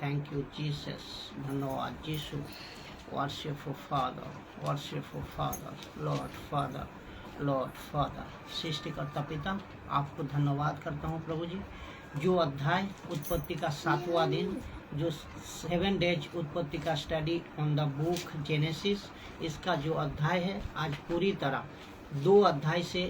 Thank you Jesus, धन्यवाद यीशु। Worship father, worship father, lord father. सृष्टिकर्ता पिता, आपको धन्यवाद करता हूँ प्रभु जी। जो अध्याय उत्पत्ति का 7वां दिन, जो 7 डेज उत्पत्ति का study on the book genesis, इसका जो अध्याय है आज पूरी तरह 2 अध्याय से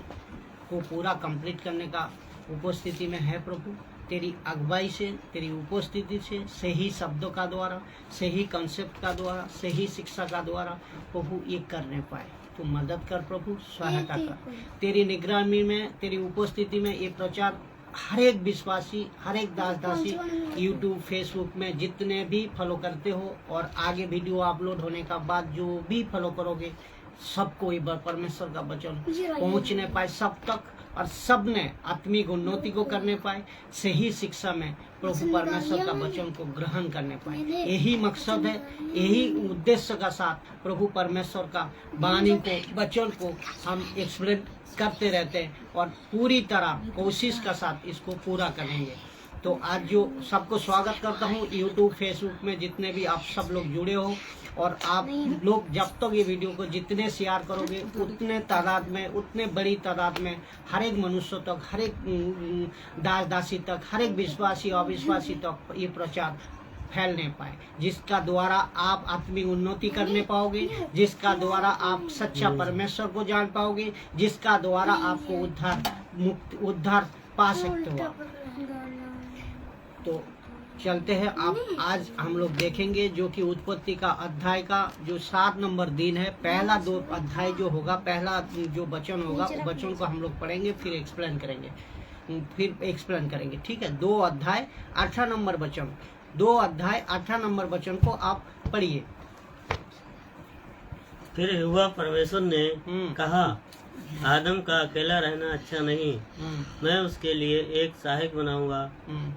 को पूरा कंप्लीट करने का उपस्थिति में है प्रभु। तेरी अगुवाई से, तेरी उपस्थिति से, सही शब्दों का द्वारा, सही कंसेप्ट का द्वारा, सही शिक्षा का द्वारा प्रभु ये करने पाए। तू मदद कर प्रभु, सहायता कर। तेरी निगरानी में, तेरी उपस्थिति में ये प्रचार हर एक विश्वासी, हर एक दासी यूट्यूब फेसबुक में जितने भी फॉलो करते हो और आगे वीडियो अपलोड होने का बाद जो भी फॉलो करोगे, सबको ये परमेश्वर का वचन पहुंचने पाए सब तक, और सब ने आत्मिक उन्नति को करने पाए, सही शिक्षा में प्रभु परमेश्वर का वचन को ग्रहण करने पाए। यही मकसद है, यही उद्देश्य का साथ प्रभु परमेश्वर का वाणी को, वचन को हम एक्सप्लेन करते रहते हैं और पूरी तरह कोशिश का साथ इसको पूरा करेंगे। तो आज जो सबको स्वागत करता हूँ यूट्यूब फेसबुक में, जितने भी आप सब लोग जुड़े हो, और आप लोग जब तक ये वीडियो को जितने शेयर करोगे उतने तादाद में, उतने बड़ी तादाद में हर एक मनुष्य तक, हर एक दासी तक, हर एक विश्वासी अविश्वासी तक ये प्रचार फैलने पाए, जिसका द्वारा आप आत्मिक उन्नति करने पाओगे, जिसका द्वारा आप सच्चा परमेश्वर को जान पाओगे, जिसका द्वारा आपको उद्धार पा सकते हो। तो चलते हैं। आप आज हम लोग देखेंगे जो कि उत्पत्ति का अध्याय का जो 7 नंबर दिन है, पहला 2 अध्याय जो होगा, पहला जो वचन होगा वचन को हम लोग पढ़ेंगे, फिर एक्सप्लेन करेंगे, ठीक है। 2 अध्याय 18 नंबर वचन, 2 अध्याय 18 नंबर वचन को आप पढ़िए। फिर यहोवा परमेश्वर ने कहा, आदम का अकेला रहना अच्छा नहीं, मैं उसके लिए एक सहायक बनाऊंगा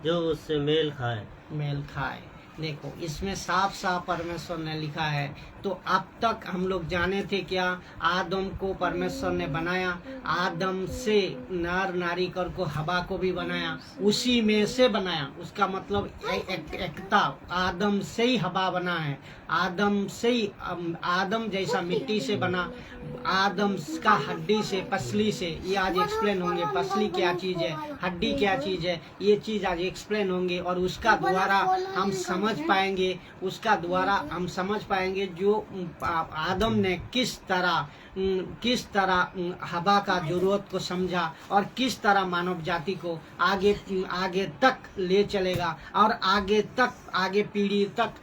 जो उससे मेल खाए। देखो इसमें साफ साफ परमेश्वर ने लिखा है। तो अब तक हम लोग जाने थे क्या, आदम को परमेश्वर ने बनाया, आदम से नर नारी कर को हवा को भी बनाया, उसी में से बनाया। उसका मतलब एकता, आदम से ही हवा बना है, आदम से ही, आदम जैसा मिट्टी से बना, आदम का हड्डी से, पसली से। ये आज एक्सप्लेन होंगे, पसली क्या चीज है, हड्डी क्या चीज है, ये चीज आज एक्सप्लेन होंगे। और उसका द्वारा हम समझ पाएंगे, उसका द्वारा हम समझ पाएंगे जो आदम ने किस तरह हवा का जरूरत को समझा और किस तरह मानव जाति को आगे तक ले चलेगा और आगे पीढ़ी तक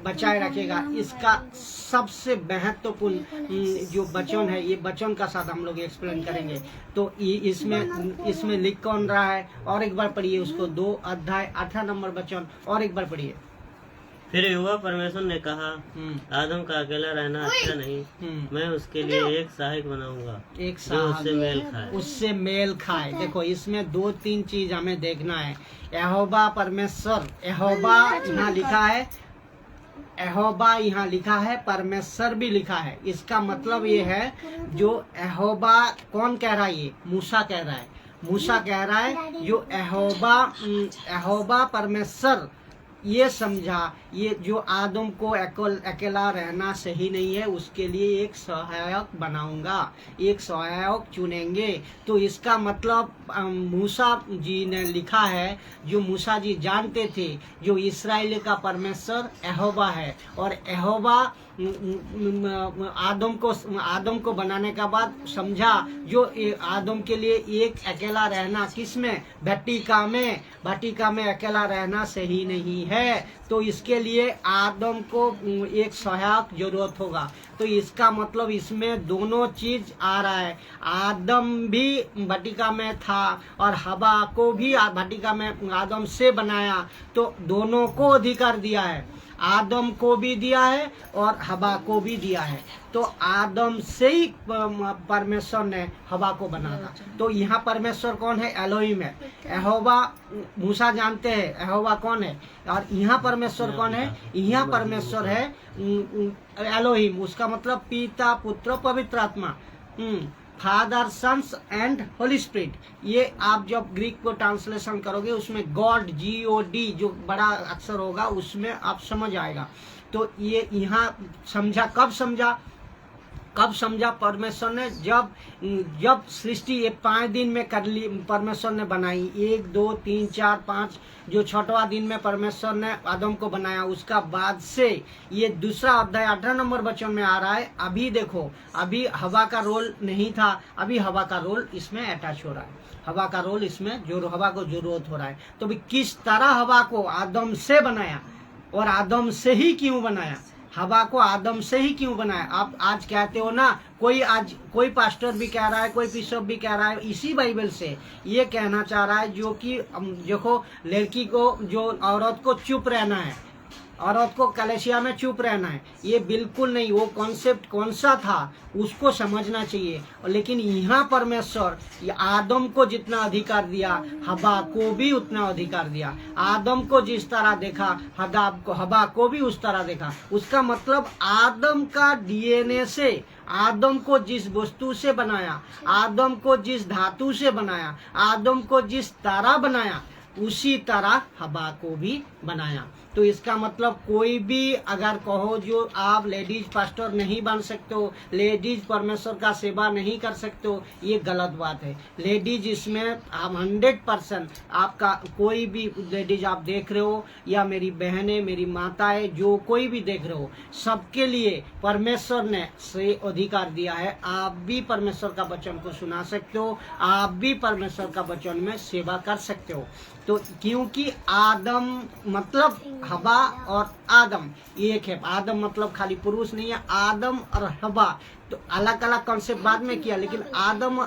बचाए रखेगा। इसका सबसे महत्वपूर्ण जो वचन है, ये वचन का साथ हम लोग एक्सप्लेन करेंगे। तो इसमें लिख कौन रहा है, और एक बार पढ़िए उसको, 2 अध्याय 18 नंबर वचन, और एक बार पढ़िए। फिर यहोवा परमेश्वर ने कहा, आदम का अकेला रहना अच्छा नहीं, मैं उसके लिए एक सहायक बनाऊंगा, एक सहायक उससे मेल खाए। देखो इसमें 2-3 चीज हमें देखना है। यहोवा परमेश्वर, यहोवा यहाँ लिखा है, यहोवा यहाँ लिखा है, परमेश्वर भी लिखा है। इसका मतलब ये है, जो यहोवा कौन कह रहा है, ये मूसा कह रहा है, मूसा कह रहा है जो यहोवा परमेश्वर ये समझा, ये जो आदम को अकेला रहना सही नहीं है, उसके लिए एक सहायक बनाऊंगा, एक सहायक चुनेंगे। तो इसका मतलब मूसा जी ने लिखा है, जो मूसा जी जानते थे जो इस्राएल का परमेश्वर यहोवा है, और यहोवा आदम को बनाने का बाद समझा जो आदम के लिए एक अकेला रहना, किसमें, भट्टिका में अकेला रहना सही नहीं है। तो इसके लिए आदम को एक सहायक जरूरत होगा। तो इसका मतलब इसमें दोनों चीज आ रहा है। आदम भी भट्टिका में था और हवा को भी भट्टिका में आदम से बनाया, तो दोनों को अधिकार दिया है, आदम को भी दिया है और हवा को भी दिया है। तो आदम से ही परमेश्वर ने हवा को बनाया। तो यहाँ परमेश्वर कौन है, एलोहिम है। यहोवा मूसा जानते हैं यहोवा कौन है, और यहाँ परमेश्वर कौन है, यहाँ परमेश्वर है एलोहिम। उसका मतलब पिता, पुत्र, पवित्र आत्मा। Father, sons and holy spirit. ये आप जब ग्रीक को ट्रांसलेशन करोगे उसमें गॉड, GOD जो बड़ा अक्षर होगा उसमें आप समझ आएगा। तो ये यहाँ समझा, कब समझा परमेश्वर ने, जब सृष्टि ये 5 दिन में कर ली, परमेश्वर ने बनाई, 1 2 3 4 5, जो 6वां दिन में परमेश्वर ने आदम को बनाया, उसका बाद से ये दूसरा अध्याय 18 नंबर वचन में आ रहा है। अभी देखो, अभी हवा का रोल नहीं था, अभी हवा का रोल इसमें अटैच हो रहा है, हवा का रोल इसमें जो हवा को जरूरत हो रहा है। तो भी किस तरह हवा को आदम से बनाया, और आदम से ही क्यों बनाया, हवा को आदम से ही क्यों बनाया। आप आज कहते हो ना, कोई पास्टर भी कह रहा है, कोई बिशप भी कह रहा है, इसी बाइबल से ये कहना चाह रहा है, जो कि देखो लड़की को, जो औरत को चुप रहना है, औरत को कलेशिया में चुप रहना है, ये बिल्कुल नहीं। वो कॉन्सेप्ट कौन सा था उसको समझना चाहिए। लेकिन यहाँ परमेश्वर आदम को जितना अधिकार दिया, हवा को भी उतना अधिकार दिया। आदम को जिस तरह देखा, हवा को भी उस तरह देखा। उसका मतलब आदम का DNA से, आदम को जिस वस्तु से बनाया, आदम को जिस धातु से बनाया, आदम को जिस तरह बनाया, उसी तरह हवा को भी बनाया। तो इसका मतलब कोई भी अगर कहो जो आप लेडीज पास्टर नहीं बन सकते हो, लेडीज परमेश्वर का सेवा नहीं कर सकते हो, ये गलत बात है। लेडीज इसमें आप 100% आपका, कोई भी लेडीज आप देख रहे हो, या मेरी बहनें, मेरी माताएं, जो कोई भी देख रहे हो, सबके लिए परमेश्वर ने से अधिकार दिया है। आप भी परमेश्वर का वचन को सुना सकते हो, आप भी परमेश्वर का वचन में सेवा कर सकते हो। तो क्योंकि आदम मतलब हवा और आदम एक है। आदम मतलब खाली पुरुष नहीं है, आदम और हवा तो अलग अलग कॉन्सेप्ट बाद में किया, लेकिन आदम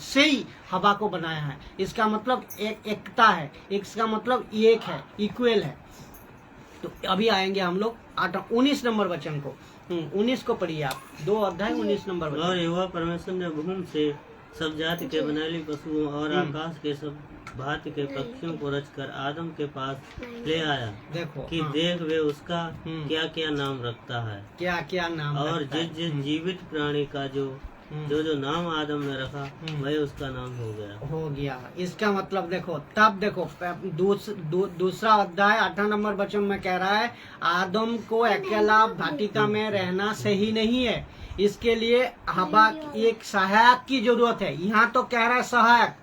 से ही हवा को बनाया है। इसका मतलब एकता है, इसका मतलब एक है, इक्वल है। तो अभी आएंगे हम लोग 19 नंबर वचन को। 19 को पढ़िए आप, 2 अध्याय 19 नंबर वचन। और यहोवा परमेश्वर ने भूमि से सब जाति के बनाली पशुओं और आकाश के सब भांति के पक्षियों को रचकर आदम के पास ले आया। देखो कि देख वे उसका क्या क्या नाम रखता है, क्या क्या नाम और रखता है। जिस जीवित प्राणी का जो नाम आदम ने रखा वही उसका नाम हो गया। इसका मतलब देखो, तब देखो दूसरा अध्याय 18 नंबर वचन में कह रहा है, आदम को अकेला भाटिका में रहना सही नहीं है, इसके लिए हवा एक सहायक की जरूरत है। यहाँ तो कह रहा है सहायक,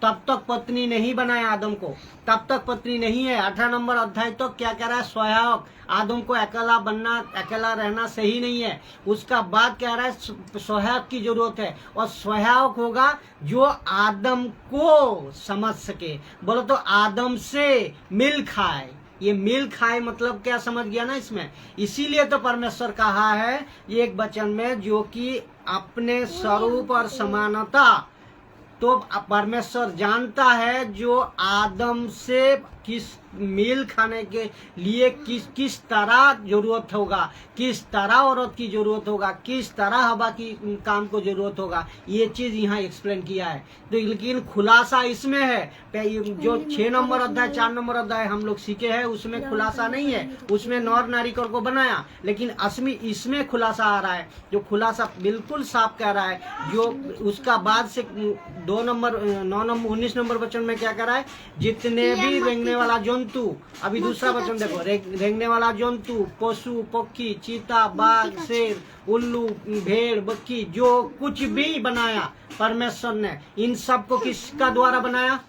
तब तक पत्नी नहीं बनाया आदम को, तब तक पत्नी नहीं है। 18 नंबर अध्याय तो क्या कह रहा है, सहायक। आदम को अकेला रहना सही नहीं है। उसका बाद कह रहा है सहायक की जरूरत है, और सहायक होगा जो आदम को समझ सके। बोलो तो आदम से मिल खाए। ये मिल खाए मतलब क्या, समझ गया ना इसमें। इसीलिए तो परमेश्वर कहा है एक वचन में, जो कि अपने स्वरूप और समानता, तो परमेश्वर जानता है जो आदम से किस मील खाने के लिए किस तरह जरूरत होगा, किस तरह औरत की जरूरत होगा, किस तरह हवा की काम को जरूरत होगा, ये चीज यहाँ एक्सप्लेन किया है। तो लेकिन खुलासा इसमें है, जो 6 नंबर अध्याय 4 नंबर अध्याय हम लोग सीखे हैं उसमें खुलासा नहीं है। उसमें नर नारी को बनाया, लेकिन इसमें खुलासा आ रहा है, जो खुलासा बिल्कुल साफ कह रहा है। जो उसका बाद से 19 नंबर वचन में क्या कह रहा है, जितने भी रेंगने वाला जंतु, अभी दूसरा वचन देखो, रेंगने वाला जंतु, पशु पक्षी, चीता, बाघ, शेर, उल्लू, भेड़, बक्की, जो कुछ भी बनाया परमेश्वर ने, इन सबको किसका द्वारा बनाया,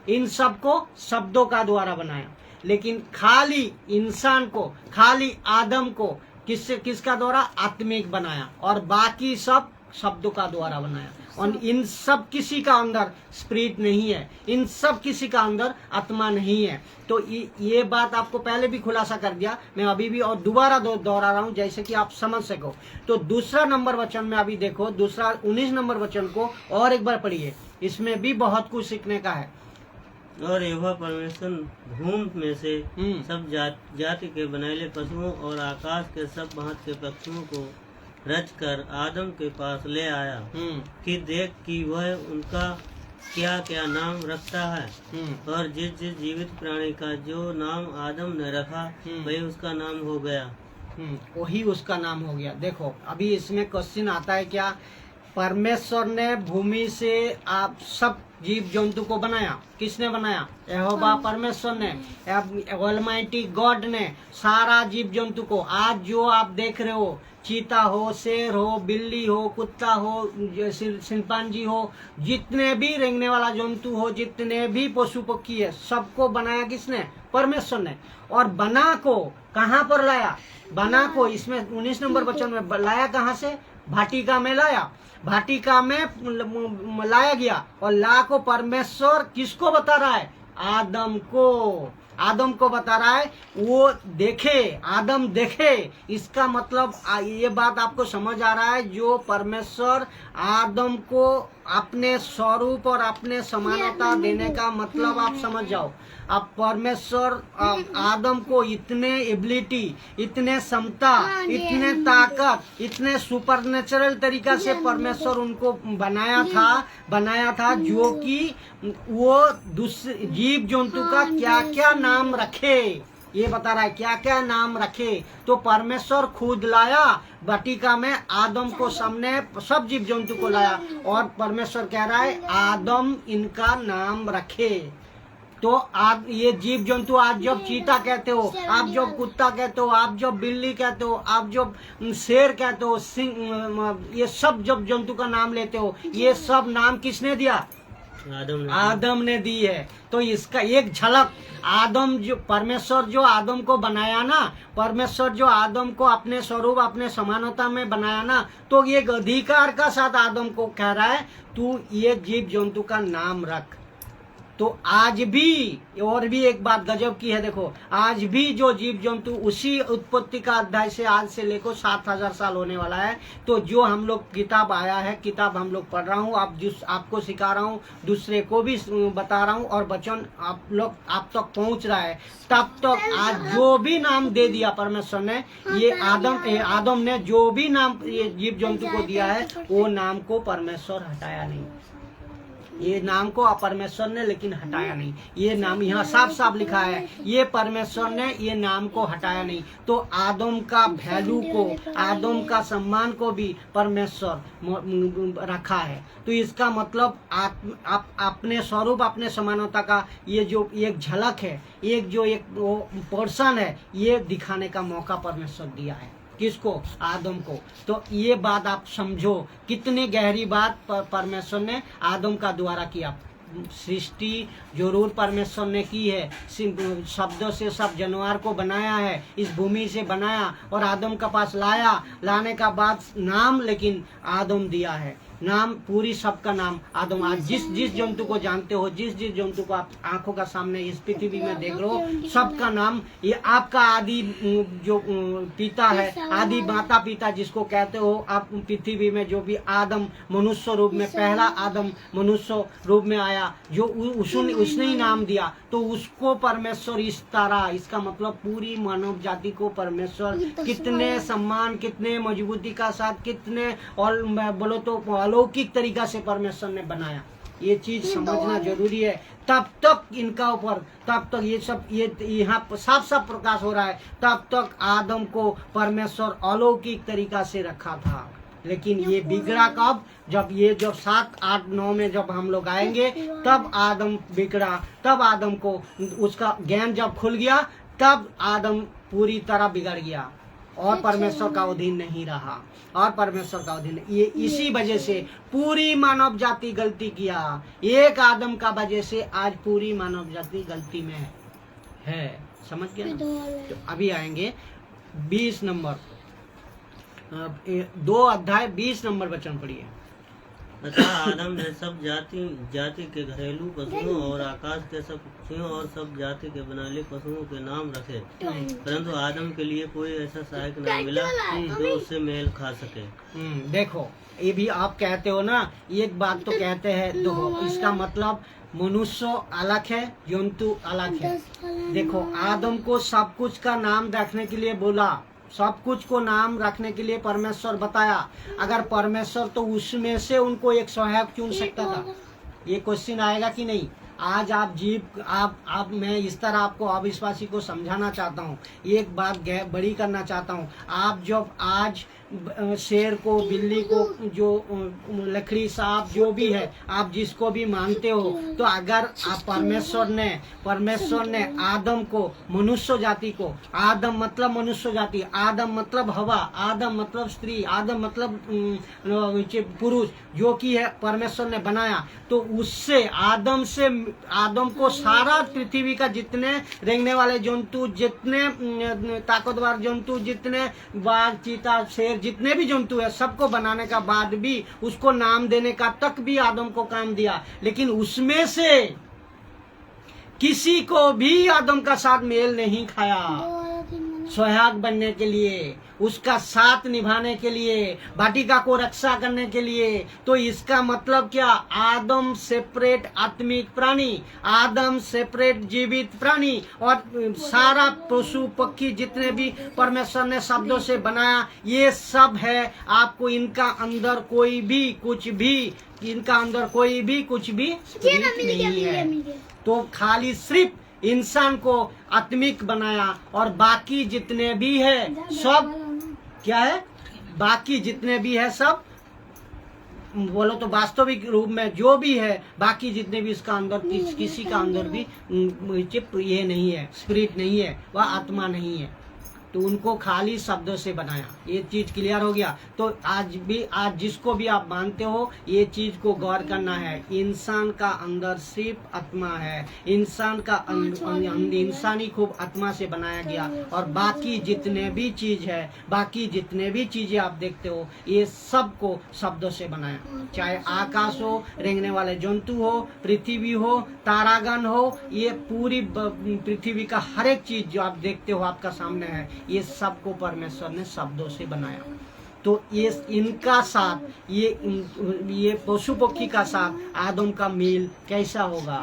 इन सबको शब्दों का द्वारा बनाया। लेकिन खाली इंसान को, खाली आदम को किसका द्वारा, आत्मिक बनाया, और बाकी सब शब्दों का द्वारा बनाया। और इन सब किसी का अंदर स्पिरिट नहीं है, इन सब किसी का अंदर आत्मा नहीं है। तो ये बात आपको पहले भी खुलासा कर दिया, मैं अभी भी और दोबारा दोहरा रहा हूँ जैसे कि आप समझ सको। तो दूसरा नंबर वचन में अभी देखो, दूसरा 19 नंबर वचन को और एक बार पढ़िए, इसमें भी बहुत कुछ सीखने का है। और यहोवा परमेश्वर भूमि में से सब जाति के बनाए पशुओं और आकाश के सब भांति के पक्षियों को रचकर आदम के पास ले आया, कि देख कि वह उनका क्या क्या नाम रखता है, और जिस जीवित प्राणी का जो नाम आदम ने रखा वही उसका नाम हो गया। वही उसका नाम हो गया। देखो अभी इसमें क्वेश्चन आता है क्या, परमेश्वर ने भूमि से आप सब जीव जंतु को बनाया। किसने बनाया? यहोवा परमेश्वर ने, ऑलमाइटी गॉड ने सारा जीव जंतु को। आज जो आप देख रहे हो, चीता हो, शेर हो, बिल्ली हो, कुत्ता हो, शिंपांजी हो, जितने भी रेंगने वाला जंतु हो, जितने भी पशु पक्षी है, सबको बनाया किसने? परमेश्वर ने। और बना को कहाँ पर लाया? बना को इसमें 19 नंबर वचन में लाया। कहाँ से? भाटिका में लाया। भाटिका में लाया गया और ला को परमेश्वर किसको बता रहा है? आदम को। आदम को बता रहा है, वो देखे, आदम देखे। इसका मतलब ये बात आपको समझ आ रहा है, जो परमेश्वर आदम को अपने स्वरूप और अपने समानता देने का मतलब आप समझ जाओ। अब परमेश्वर आदम को इतने एबिलिटी, इतने क्षमता, इतने ताकत, इतने सुपरनेचुरल तरीका से परमेश्वर उनको बनाया था जो कि वो दूसरे जीव जंतु का क्या क्या नाम रखे, ये बता रहा है क्या क्या नाम रखे। तो परमेश्वर खुद लाया वाटिका में, आदम को सामने सब जीव जंतु को लाया और परमेश्वर कह रहा है आदम इनका नाम रखे। तो आप ये जीव जंतु, आज जब चीता कहते हो, आप जब कुत्ता कहते हो, आप जब बिल्ली कहते हो, आप जब शेर कहते हो, सिंह, ये सब जब जंतु का नाम लेते हो, ये सब नाम किसने दिया? आदम ने दी है। तो इसका एक झलक, आदम जो परमेश्वर जो आदम को बनाया ना, परमेश्वर जो आदम को अपने स्वरूप, अपने समानता में बनाया ना, तो एक अधिकार का साथ आदम को कह रहा है तू ये जीव जंतु का नाम रख। तो आज भी, और भी एक बात गजब की है, देखो आज भी जो जीव जंतु, उसी उत्पत्ति का अध्याय से आज से लेकर 7000 साल होने वाला है। तो जो हम लोग किताब आया है, किताब हम लोग पढ़ रहा हूँ, आपको सिखा रहा हूँ, दूसरे को भी बता रहा हूँ और वचन आप तक पहुँच रहा है। तब तक आज जो भी नाम दे दिया परमेश्वर ने, ये आदम ने जो भी नाम ये जीव जंतु को दिया है, वो नाम को परमेश्वर हटाया नहीं। ये नाम को परमेश्वर ने लेकिन हटाया नहीं। ये नाम यहाँ साफ साफ लिखा है, ये परमेश्वर ने ये नाम को हटाया नहीं। तो आदम का वैल्यू को, आदम का सम्मान को भी परमेश्वर रखा है। तो इसका मतलब आप अपने स्वरूप, अपने समानता का ये जो एक झलक है, एक जो एक पोर्शन है, ये दिखाने का मौका परमेश्वर दिया है। किसको? आदम को। तो ये बात आप समझो, कितनी गहरी बात परमेश्वर ने आदम का द्वारा किया। सृष्टि जरूर परमेश्वर ने की है, शब्दों से सब जानवर को बनाया है, इस भूमि से बनाया और आदम के पास लाया। लाने का बाद नाम लेकिन आदम दिया है, नाम पूरी सबका नाम आदम। आज जिस जंतु को जानते हो, जिस जंतु को आप आंखों का सामने इस पृथ्वी में देख रहे हो, सबका नाम, ये आपका आदि जो पिता है, आदि माता पिता जिसको कहते हो आप, पृथ्वी में जो भी आदम मनुष्य रूप में, पहला आदम मनुष्य रूप में आया, जो उसने ही नाम दिया, तो उसको परमेश्वर इस तरह, इसका मतलब पूरी मानव जाति को परमेश्वर कितने सम्मान, कितने मजबूती का साथ, कितने और बोलो तो अलौकिक तरीका से परमेश्वर ने बनाया। ये चीज समझना जरूरी है। तब तक इनका ऊपर, तब तक ये सब, ये यहाँ साफ साफ प्रकाश हो रहा है, तब तक आदम को परमेश्वर अलौकिक तरीका से रखा था। लेकिन ये बिगड़ा कब? जब 7, 8, 9 में जब हम लोग आएंगे, तब आदम बिगड़ा, तब आदम को उसका ज्ञान जब खुल गया, तब आदम पूरी तरह बिगड़ गया और परमेश्वर का अधीन नहीं रहा, और परमेश्वर का अधीन। ये इसी वजह से पूरी मानव जाति गलती किया। एक आदम का वजह से आज पूरी मानव जाति गलती में है। समझ गए ना? तो अभी आएंगे 20 नंबर, 2 अध्याय 20 नंबर वचन पढ़िए। तथा आदम ने सब जाति के घरेलू पशुओं और आकाश के सब पक्षियों और सब जाति के बनाले पशुओं के नाम रखे, परंतु आदम के लिए कोई ऐसा सहायक नहीं मिला जो उससे मेल खा सके। देखो, ये भी आप कहते हो ना, एक बात तो कहते हैं, देखो इसका मतलब मनुष्य अलग है, जंतु अलग है। देखो आदम को सब कुछ का नाम रखने के लिए बोला, सब कुछ को नाम रखने के लिए परमेश्वर बताया। अगर परमेश्वर तो उसमें से उनको एक सहायक चुन सकता था। ये क्वेश्चन आएगा कि नहीं? आज आप आप मैं इस तरह आपको अविश्वासी को समझाना चाहता हूँ, एक बात बड़ी करना चाहता हूँ। आप जब आज शेर को, बिल्ली को, जो लकड़ी, सांप, जो भी है, आप जिसको भी मानते हो, तो अगर आप परमेश्वर ने आदम को, मनुष्य जाति को, आदम मतलब मनुष्य जाति, आदम मतलब हवा, आदम मतलब स्त्री, आदम मतलब पुरुष, जो कि है परमेश्वर ने बनाया, तो उससे आदम को सारा पृथ्वी का जितने रेंगने वाले जंतु, जितने ताकतवर जंतु, जितने बाघ, चीता, शेर, जितने भी जंतु है, सबको बनाने का बाद भी उसको नाम देने का तक भी आदम को काम दिया। लेकिन उसमें से किसी को भी आदम का साथ मेल नहीं खाया। सोहाग बनने के लिए, उसका साथ निभाने के लिए, वाटिका को रक्षा करने के लिए। तो इसका मतलब क्या? आदम सेपरेट आत्मिक प्राणी, आदम सेपरेट जीवित प्राणी, और सारा पशु पक्षी जितने भी परमेश्वर ने शब्दों से बनाया, ये सब है। आपको इनका अंदर कोई भी कुछ भी नहीं है। तो खाली सिर्फ इंसान को आत्मिक बनाया, और बाकी जितने भी है सब क्या है? बाकी जितने भी है सब, बोलो तो वास्तविक रूप में जो भी है, बाकी जितने भी इसका अंदर, किसी का अंदर भी चिप ये नहीं है, स्पिरिट नहीं है, वह आत्मा नहीं है। तो उनको खाली शब्दों से बनाया। ये चीज क्लियर हो गया। तो आज जिसको भी आप मानते हो, ये चीज को गौर करना है। इंसान का अंदर सिर्फ आत्मा है, इंसान का इंसानी खूब आत्मा से बनाया गया, और बाकी जितने भी चीज है, बाकी जितने भी चीजें आप देखते हो, ये सबको शब्दों से बनाया। चाहे आकाश हो, रेंगने वाले जंतु हो, पृथ्वी हो, तारागण हो, ये पूरी पृथ्वी का हर एक चीज जो आप देखते हो आपका सामने है, ये सबको परमेश्वर ने शब्दों से बनाया। तो ये इनका साथ, ये पशु पक्षी का साथ आदम का मेल कैसा होगा?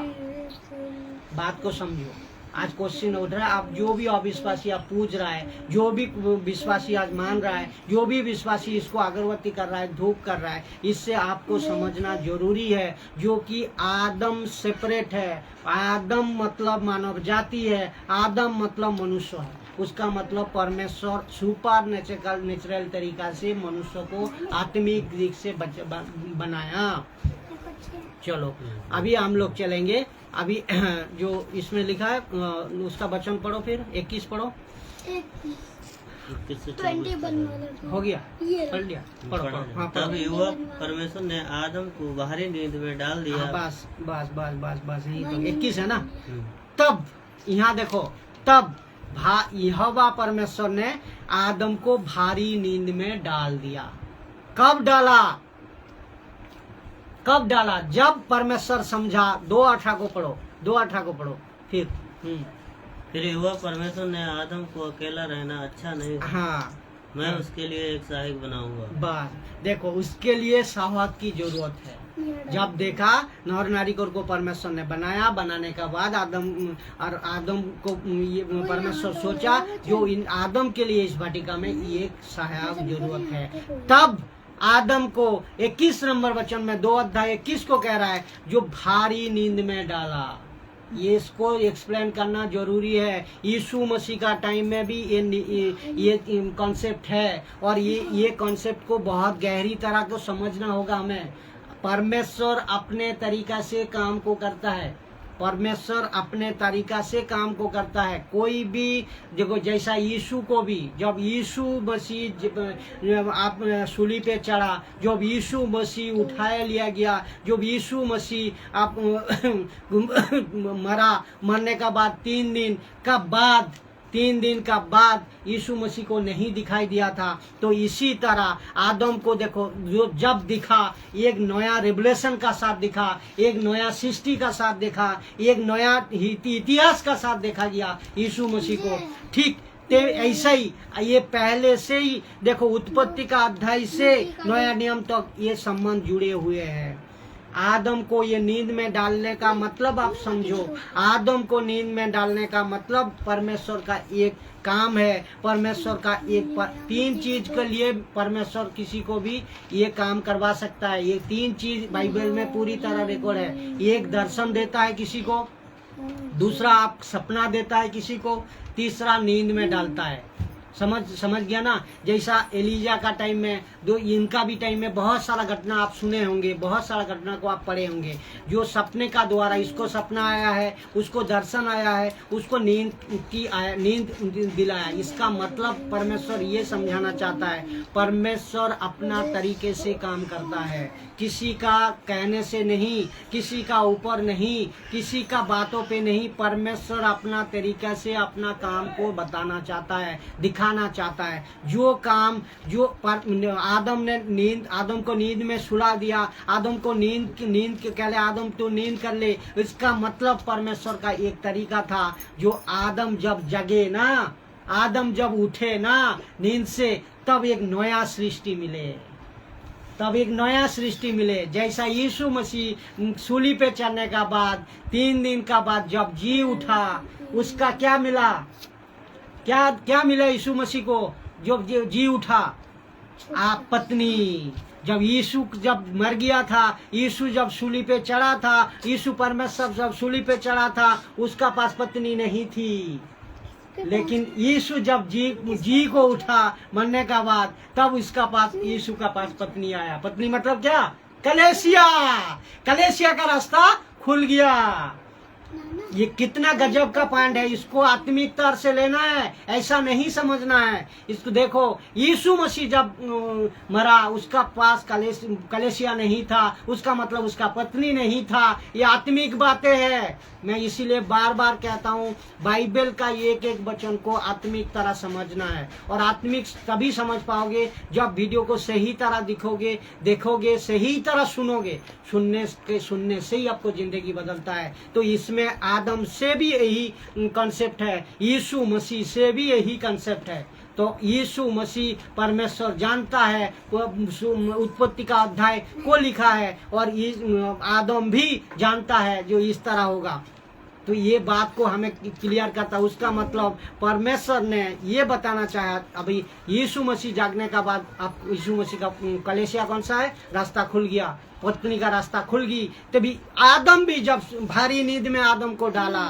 बात को समझो। आज क्वेश्चन उठ रहा है, आप जो भी अविश्वासी आप पूछ रहा है, जो भी विश्वासी आज मान रहा है, जो भी विश्वासी इसको अगरबत्ती कर रहा है, धूप कर रहा है, इससे आपको समझना जरूरी है, जो कि आदम सेपरेट है। आदम मतलब मानव जाति है, आदम मतलब मनुष्य है। उसका मतलब परमेश्वर सुपर नेचुरल तरीका से मनुष्य को आत्मिक दिख से बनाया। चलो अभी हम लोग चलेंगे। अभी जो इसमें लिखा है उसका वचन पढ़ो, फिर 21 पढ़ो। 21 से 20 हो गया, पढ़ लिया, पढ़ो। हाँ, तब युवक परमेश्वर ने आदम को बाहरी नींद में डाल दिया। बस यही तो 21 है ना। तब यहाँ देखो, तब यहोवा परमेश्वर ने आदम को भारी नींद में डाल दिया। कब डाला? जब परमेश्वर समझा। 2:18 को पढ़ो फिर युवा परमेश्वर ने आदम को अकेला रहना अच्छा नहीं, हाँ, मैं उसके लिए एक सहायक बनाऊंगा। बस देखो, उसके लिए सहायक की जरूरत है। जब देखा नर नारी को परमेश्वर ने बनाने के बाद आदम को परमेश्वर सोचा जो इन आदम के लिए इस वाटिका में एक सहायक जरूरत है। तब आदम को 21 नंबर वचन में 2 अध्याय 21 को कह रहा है, जो भारी नींद में डाला। ये इसको एक्सप्लेन करना जरूरी है। यीशु मसीह का टाइम में भी ये कॉन्सेप्ट है, और ये कॉन्सेप्ट को बहुत गहरी तरह को समझना होगा हमें। परमेश्वर अपने तरीका से काम को करता है। परमेश्वर अपने तरीका से काम को करता है। कोई भी देखो, जैसा यीशु को भी, जब यीशु मसीह आप सूली पे चढ़ा, जब यीशु मसीह उठाया लिया गया, जब यीशु मसीह आप मरने का बाद 3 दिन का बाद यीशु मसीह को नहीं दिखाई दिया था। तो इसी तरह आदम को देखो, जो जब दिखा, एक नया रिवलेशन का साथ दिखा, एक नया सृष्टि का साथ देखा, एक नया इतिहास का साथ देखा गया यीशु मसीह को। ठीक ऐसा ही ये पहले से ही देखो, उत्पत्ति का अध्याय से नया नियम तक ये संबंध जुड़े हुए हैं। आदम को ये नींद में डालने का मतलब आप समझो। आदम को नींद में डालने का मतलब परमेश्वर का एक काम है, परमेश्वर का एक तीन चीज के लिए परमेश्वर किसी को भी ये काम करवा सकता है। ये तीन चीज बाइबल में पूरी तरह रिकॉर्ड है। एक दर्शन देता है किसी को, दूसरा आप सपना देता है किसी को, तीसरा नींद में डालता है। समझ गया ना। जैसा एलिजा का टाइम में, दो इनका भी टाइम में बहुत सारा घटना आप सुने होंगे, बहुत सारा घटना को आप पढ़े होंगे। जो सपने का द्वारा, इसको सपना आया है, उसको दर्शन आया है, उसको नींद दिलाया। इसका मतलब परमेश्वर ये समझाना चाहता है, परमेश्वर अपना तरीके से काम करता है, किसी का कहने से नहीं, किसी का ऊपर नहीं, किसी का बातों पे नहीं। परमेश्वर अपना तरीका से अपना काम को बताना चाहता है, दिखाना चाहता है। जो काम जो आदम को नींद में सुला दिया, आदम को नींद कह ले, आदम तो नींद कर ले, इसका मतलब परमेश्वर का एक तरीका था। जो आदम जब जगे ना, आदम जब उठे ना नींद से, तब एक नया सृष्टि मिले, तब एक नया सृष्टि मिले। जैसा यीशु मसीह सूली पे चढ़ने का बाद 3 दिन का बाद जब जी उठा, उसका क्या मिला, क्या मिला यीशु मसीह को जब जी उठा? आप पत्नी। जब यीशु जब मर गया था, यीशु जब सूली पे चढ़ा था, यीशु परमेश्वर जब सूली पे चढ़ा था, उसका पास पत्नी नहीं थी। लेकिन यीशु जब जी को उठा मरने का बाद, तब इसका पास, यीशु का पास पत्नी आया। पत्नी मतलब क्या? कलेसिया का रास्ता खुल गया। ये कितना गजब का पॉइंट है। इसको आत्मिक तौर से लेना है, ऐसा नहीं समझना है। इसको देखो, यीशु मसीह जब मरा, उसका पास कलेसिया नहीं था, उसका मतलब उसका पत्नी नहीं था। ये आत्मिक बातें हैं। मैं इसीलिए बार बार कहता हूँ, बाइबल का एक एक वचन को आत्मिक तरह समझना है। और आत्मिक तभी समझ पाओगे जब वीडियो को सही तरह देखोगे, सही तरह सुनोगे। सुनने से ही आपको जिंदगी बदलता है। तो इसमें आदम से भी यही कॉन्सेप्ट है, यीशु मसीह से भी यही कॉन्सेप्ट है। तो यीशु मसीह परमेश्वर जानता है, उत्पत्ति का अध्याय को लिखा है, और आदम भी जानता है जो इस तरह होगा। तो ये बात को हमें क्लियर करता है। उसका मतलब परमेश्वर ने ये बताना चाहा, अभी यीशु मसीह जागने का बाद आप यीशु मसीह का कलेसिया कौन सा है? रास्ता खुल गया, पत्नी का रास्ता खुल गई। तभी आदम भी जब भारी नींद में आदम को डाला,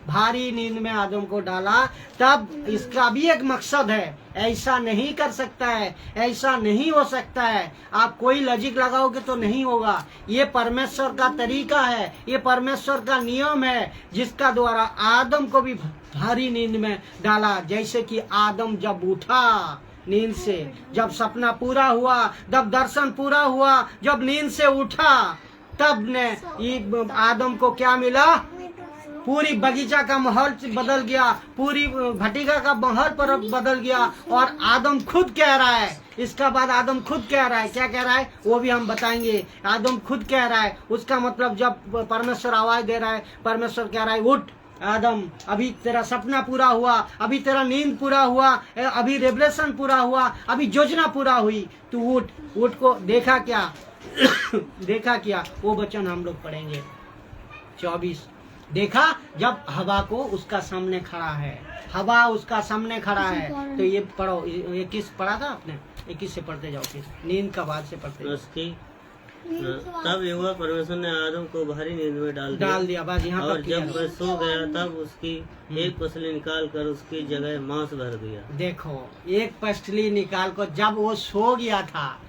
भारी नींद में आदम को डाला, तब इसका भी एक मकसद है। ऐसा नहीं कर सकता है, ऐसा नहीं हो सकता है, आप कोई लॉजिक लगाओगे तो नहीं होगा। ये परमेश्वर का तरीका है, ये परमेश्वर का नियम है, जिसका द्वारा आदम को भी भारी नींद में डाला। जैसे कि आदम जब उठा नींद से, जब सपना पूरा हुआ, जब दर्शन पूरा हुआ, जब नींद से उठा, तब ने आदम को क्या मिला? पूरी बगीचा का माहौल बदल गया, पूरी भटिका का माहौल पर बदल गया। और आदम खुद कह रहा है, इसका बाद आदम खुद कह रहा है, क्या कह रहा है वो भी हम बताएंगे। आदम खुद कह रहा है, उसका मतलब जब परमेश्वर आवाज दे रहा है, परमेश्वर कह रहा है, उठ आदम, अभी तेरा सपना पूरा हुआ, अभी तेरा नींद पूरा हुआ, अभी रेवलेशन पूरा हुआ, अभी योजना पूरा हुई, तू उठ को देखा क्या? देखा क्या? वो वचन हम लोग पढ़ेंगे 24। देखा जब हवा को उसका सामने खड़ा है, हवा उसका सामने खड़ा है। तो ये पढ़ो, 21 पढ़ा था आपने, 21 से पढ़ते जाओ, फिर नींद का बाद से पढ़ते जाओ। तब यहोवा परमेश्वर ने आदम को भारी नींद में डाल दिया। बस यहाँ और जब वह सो गया, तब उसकी एक पसली निकाल कर उसकी जगह मांस भर दिया। देखो, एक पसली निकाल कर जब वो सो गया था,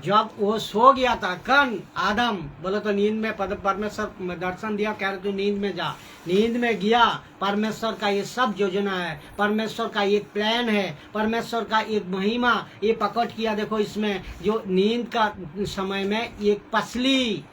जब वो सो गया था, कन आदम बोलो तो नींद में परमेश्वर दर्शन दिया, कह रहे तू नींद में जा। नींद में गया। परमेश्वर का ये सब योजना है, परमेश्वर का एक प्लान है, परमेश्वर का एक महिमा ये प्रकट किया। देखो इसमें जो नींद का समय में एक पसली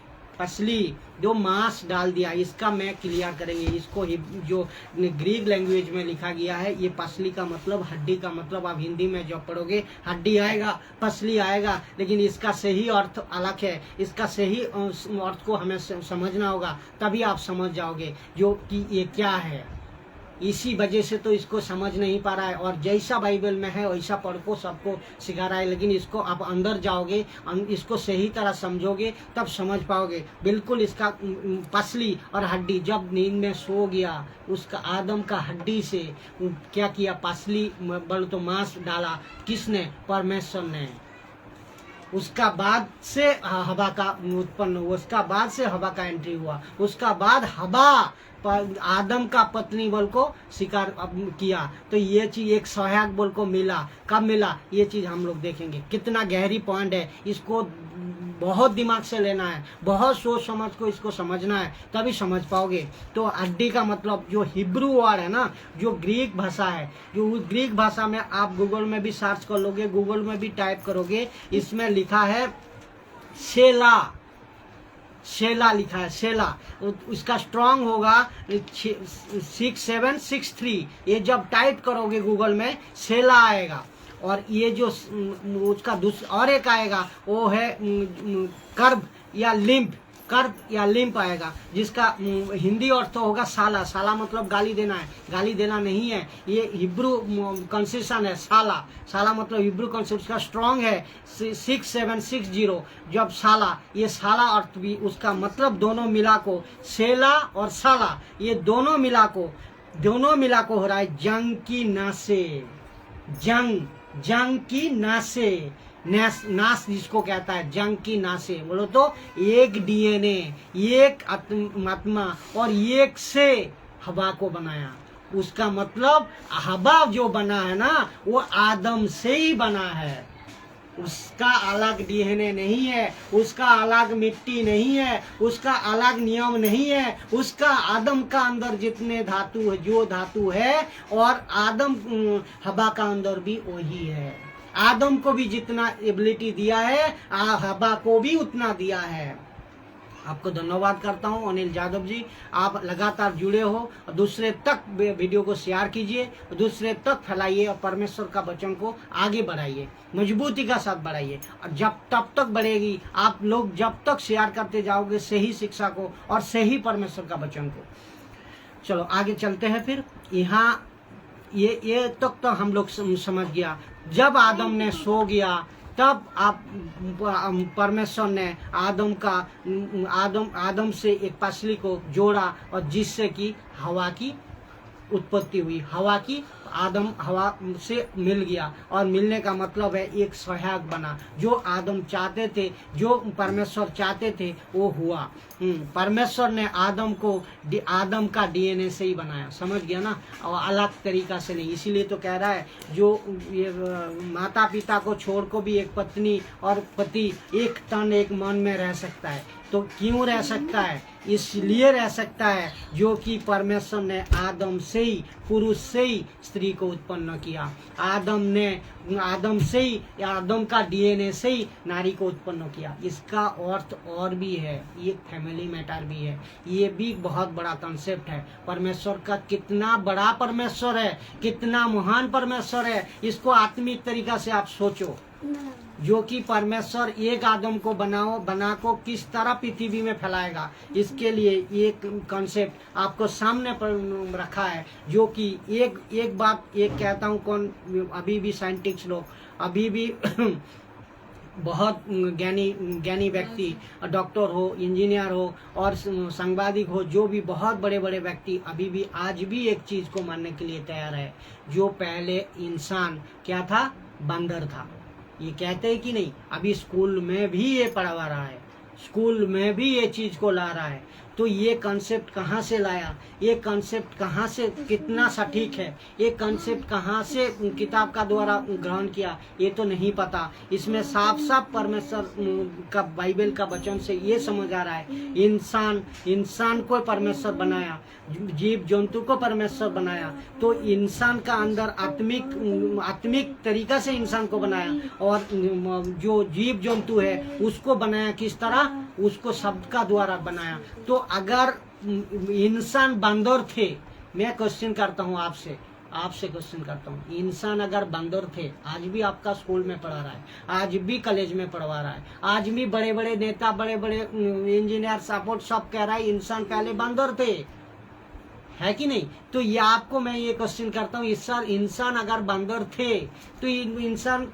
जो मांस डाल दिया, इसका मैं क्लियर करेंगे। इसको जो ग्रीक लैंग्वेज में लिखा गया है, ये पसली का मतलब हड्डी का मतलब, आप हिंदी में जब पढ़ोगे हड्डी आएगा, पसली आएगा, लेकिन इसका सही अर्थ अलग है। इसका सही अर्थ को हमें समझना होगा, तभी आप समझ जाओगे जो कि ये क्या है। इसी वजह से तो इसको समझ नहीं पा रहा है। और जैसा बाइबल में है वैसा पढ़ को सबको सिखा रहा है, लेकिन इसको आप अंदर जाओगे, इसको सही तरह समझोगे तब समझ पाओगे। बिल्कुल इसका पसली और हड्डी जब नींद में सो गया, उसका आदम का हड्डी से क्या किया, पसली बोल तो मांस डाला, किसने? परमेश्वर ने। उसका बाद से हवा का उत्पन्न हुआ, उसका बाद से हवा का एंट्री हुआ, उसका बाद हवा आदम का पत्नी बोल को शिकार किया। तो ये चीज एक सहायक बोल को मिला। कब मिला? ये चीज हम लोग देखेंगे। कितना गहरी पॉइंट है, इसको बहुत दिमाग से लेना है, बहुत सोच समझ को इसको समझना है, तभी समझ पाओगे। तो हड्डी का मतलब जो हिब्रू वर्ड है ना, जो ग्रीक भाषा है, जो उस ग्रीक भाषा में आप गूगल में भी सर्च कर लोगे, गूगल में भी टाइप करोगे, इसमें लिखा है शेला, शेला लिखा है, शेला। उसका स्ट्रांग होगा 6763। ये जब टाइप करोगे गूगल में शेला आएगा। और ये जो उसका दूसरा और एक आएगा वो है कर्ब या लिम्प, कर्ब या लिम्प आएगा, जिसका हिंदी अर्थ होगा साला। साला मतलब गाली देना है, गाली देना नहीं है। ये हिब्रू कंसेशन है साला, साला मतलब हिब्रू कंसेशन का स्ट्रांग है 6760। जब साला, ये साला अर्थ भी उसका मतलब दोनों मिला को, सेला और साला ये दोनों मिला को हो रहा है जंग की नासे, जंग की नासे, नाश जिसको कहता है, जंग की नासे। बोलो तो एक डीएनए, एक आत्मा और एक से हवा को बनाया। उसका मतलब हवा जो बना है ना, वो आदम से ही बना है। उसका अलग डीएनए नहीं है, उसका अलग मिट्टी नहीं है, उसका अलग नियम नहीं है। उसका आदम का अंदर जितने धातु है, जो धातु है, और आदम हवा का अंदर भी वही है। आदम को भी जितना एबिलिटी दिया है, हवा को भी उतना दिया है। आपको धन्यवाद करता हूं अनिल यादव जी, आप लगातार जुड़े हो। और दूसरे तक वीडियो को शेयर कीजिए, दूसरे तक फैलाइए और परमेश्वर का वचन को आगे बढ़ाइए, मजबूती का साथ बढ़ाइए। और जब तब तक बढ़ेगी, आप लोग जब तक शेयर करते जाओगे सही शिक्षा को और सही परमेश्वर का वचन को। चलो आगे चलते हैं। फिर यहाँ ये तक तो हम लोग समझ गया। जब आदम ने सो गया, तब आप परमेश्वर ने आदम से एक पसली को जोड़ा, और जिससे कि हवा की उत्पत्ति हुई। हवा से मिल गया, और मिलने का मतलब है एक सहायक बना। जो आदम चाहते थे, जो परमेश्वर चाहते थे, वो हुआ। परमेश्वर ने आदम का डीएनए से ही बनाया, समझ गया ना, और अलग तरीका से नहीं। इसीलिए तो कह रहा है, जो ये माता पिता को छोड़ को भी एक पत्नी और पति एक तन एक मन में रह सकता है। तो क्यों रह सकता है? इसलिए रह सकता है जो कि परमेश्वर ने आदम से ही, पुरुष से ही स्त्री को उत्पन्न किया। आदम से ही, आदम का डीएनए से ही नारी को उत्पन्न किया। इसका अर्थ और भी है, ये फैमिली मैटर भी है। ये भी बहुत बड़ा कंसेप्ट है। परमेश्वर का कितना बड़ा परमेश्वर है, कितना महान परमेश्वर है, इसको आत्मिक तरीका से आप सोचो। जो कि परमेश्वर एक आदम को बना को किस तरह पृथ्वी में फैलाएगा, इसके लिए एक कॉन्सेप्ट आपको सामने पर रखा है। जो कि एक बात एक कहता हूँ, कौन अभी भी साइंटिस्ट लोग, अभी भी बहुत ज्ञानी व्यक्ति, डॉक्टर हो, इंजीनियर हो और सांबादिक हो, जो भी बहुत बड़े बड़े व्यक्ति अभी भी आज भी एक चीज को मानने के लिए तैयार है। जो पहले इंसान क्या था? बंदर था। ये कहते हैं कि नहीं? अभी स्कूल में भी ये पढ़वा रहा है, स्कूल में भी ये चीज को ला रहा है। तो ये कॉन्सेप्ट कहाँ से लाया? ये कॉन्सेप्ट कहाँ से, कितना सटीक है? ये कॉन्सेप्ट कहाँ से किताब का द्वारा ग्रहण किया, ये तो नहीं पता। इसमें साफ साफ परमेश्वर का, बाइबल का वचन से ये समझ आ रहा है, इंसान को परमेश्वर बनाया, जीव जंतु को परमेश्वर बनाया। तो इंसान का अंदर आत्मिक तरीका से इंसान को बनाया, और जो जीव जंतु है उसको बनाया किस तरह? उसको शब्द का द्वारा बनाया। तो अगर इंसान बंदर थे, मैं क्वेश्चन करता हूँ आपसे क्वेश्चन करता हूँ, इंसान अगर बंदर थे, आज भी आपका स्कूल में पढ़ा रहा है, आज भी कॉलेज में पढ़वा रहा है, आज भी बड़े बड़े नेता, बड़े बड़े इंजीनियर, सपोर्ट सब कह रहा है इंसान पहले बंदर थे। है कि नहीं? तो ये आपको मैं ये क्वेश्चन करता हूँ, इस साल इंसान अगर बंदर थे तो इंसान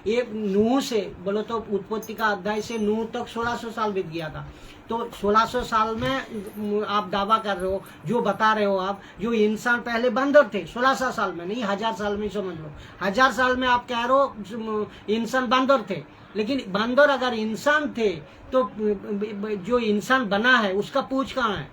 ये नूह से बोलो तो उत्पत्ति का अध्याय से नूह तक 1600 साल बीत गया था। तो 1600 साल में आप दावा कर रहे हो, जो बता रहे हो आप, जो इंसान पहले बंदर थे 1600 साल में नहीं 1000 साल में, समझ लो 1000 साल में आप कह रहे हो इंसान बंदर थे। लेकिन बंदर अगर इंसान थे तो जो इंसान बना है उसका पूंछ कहाँ है?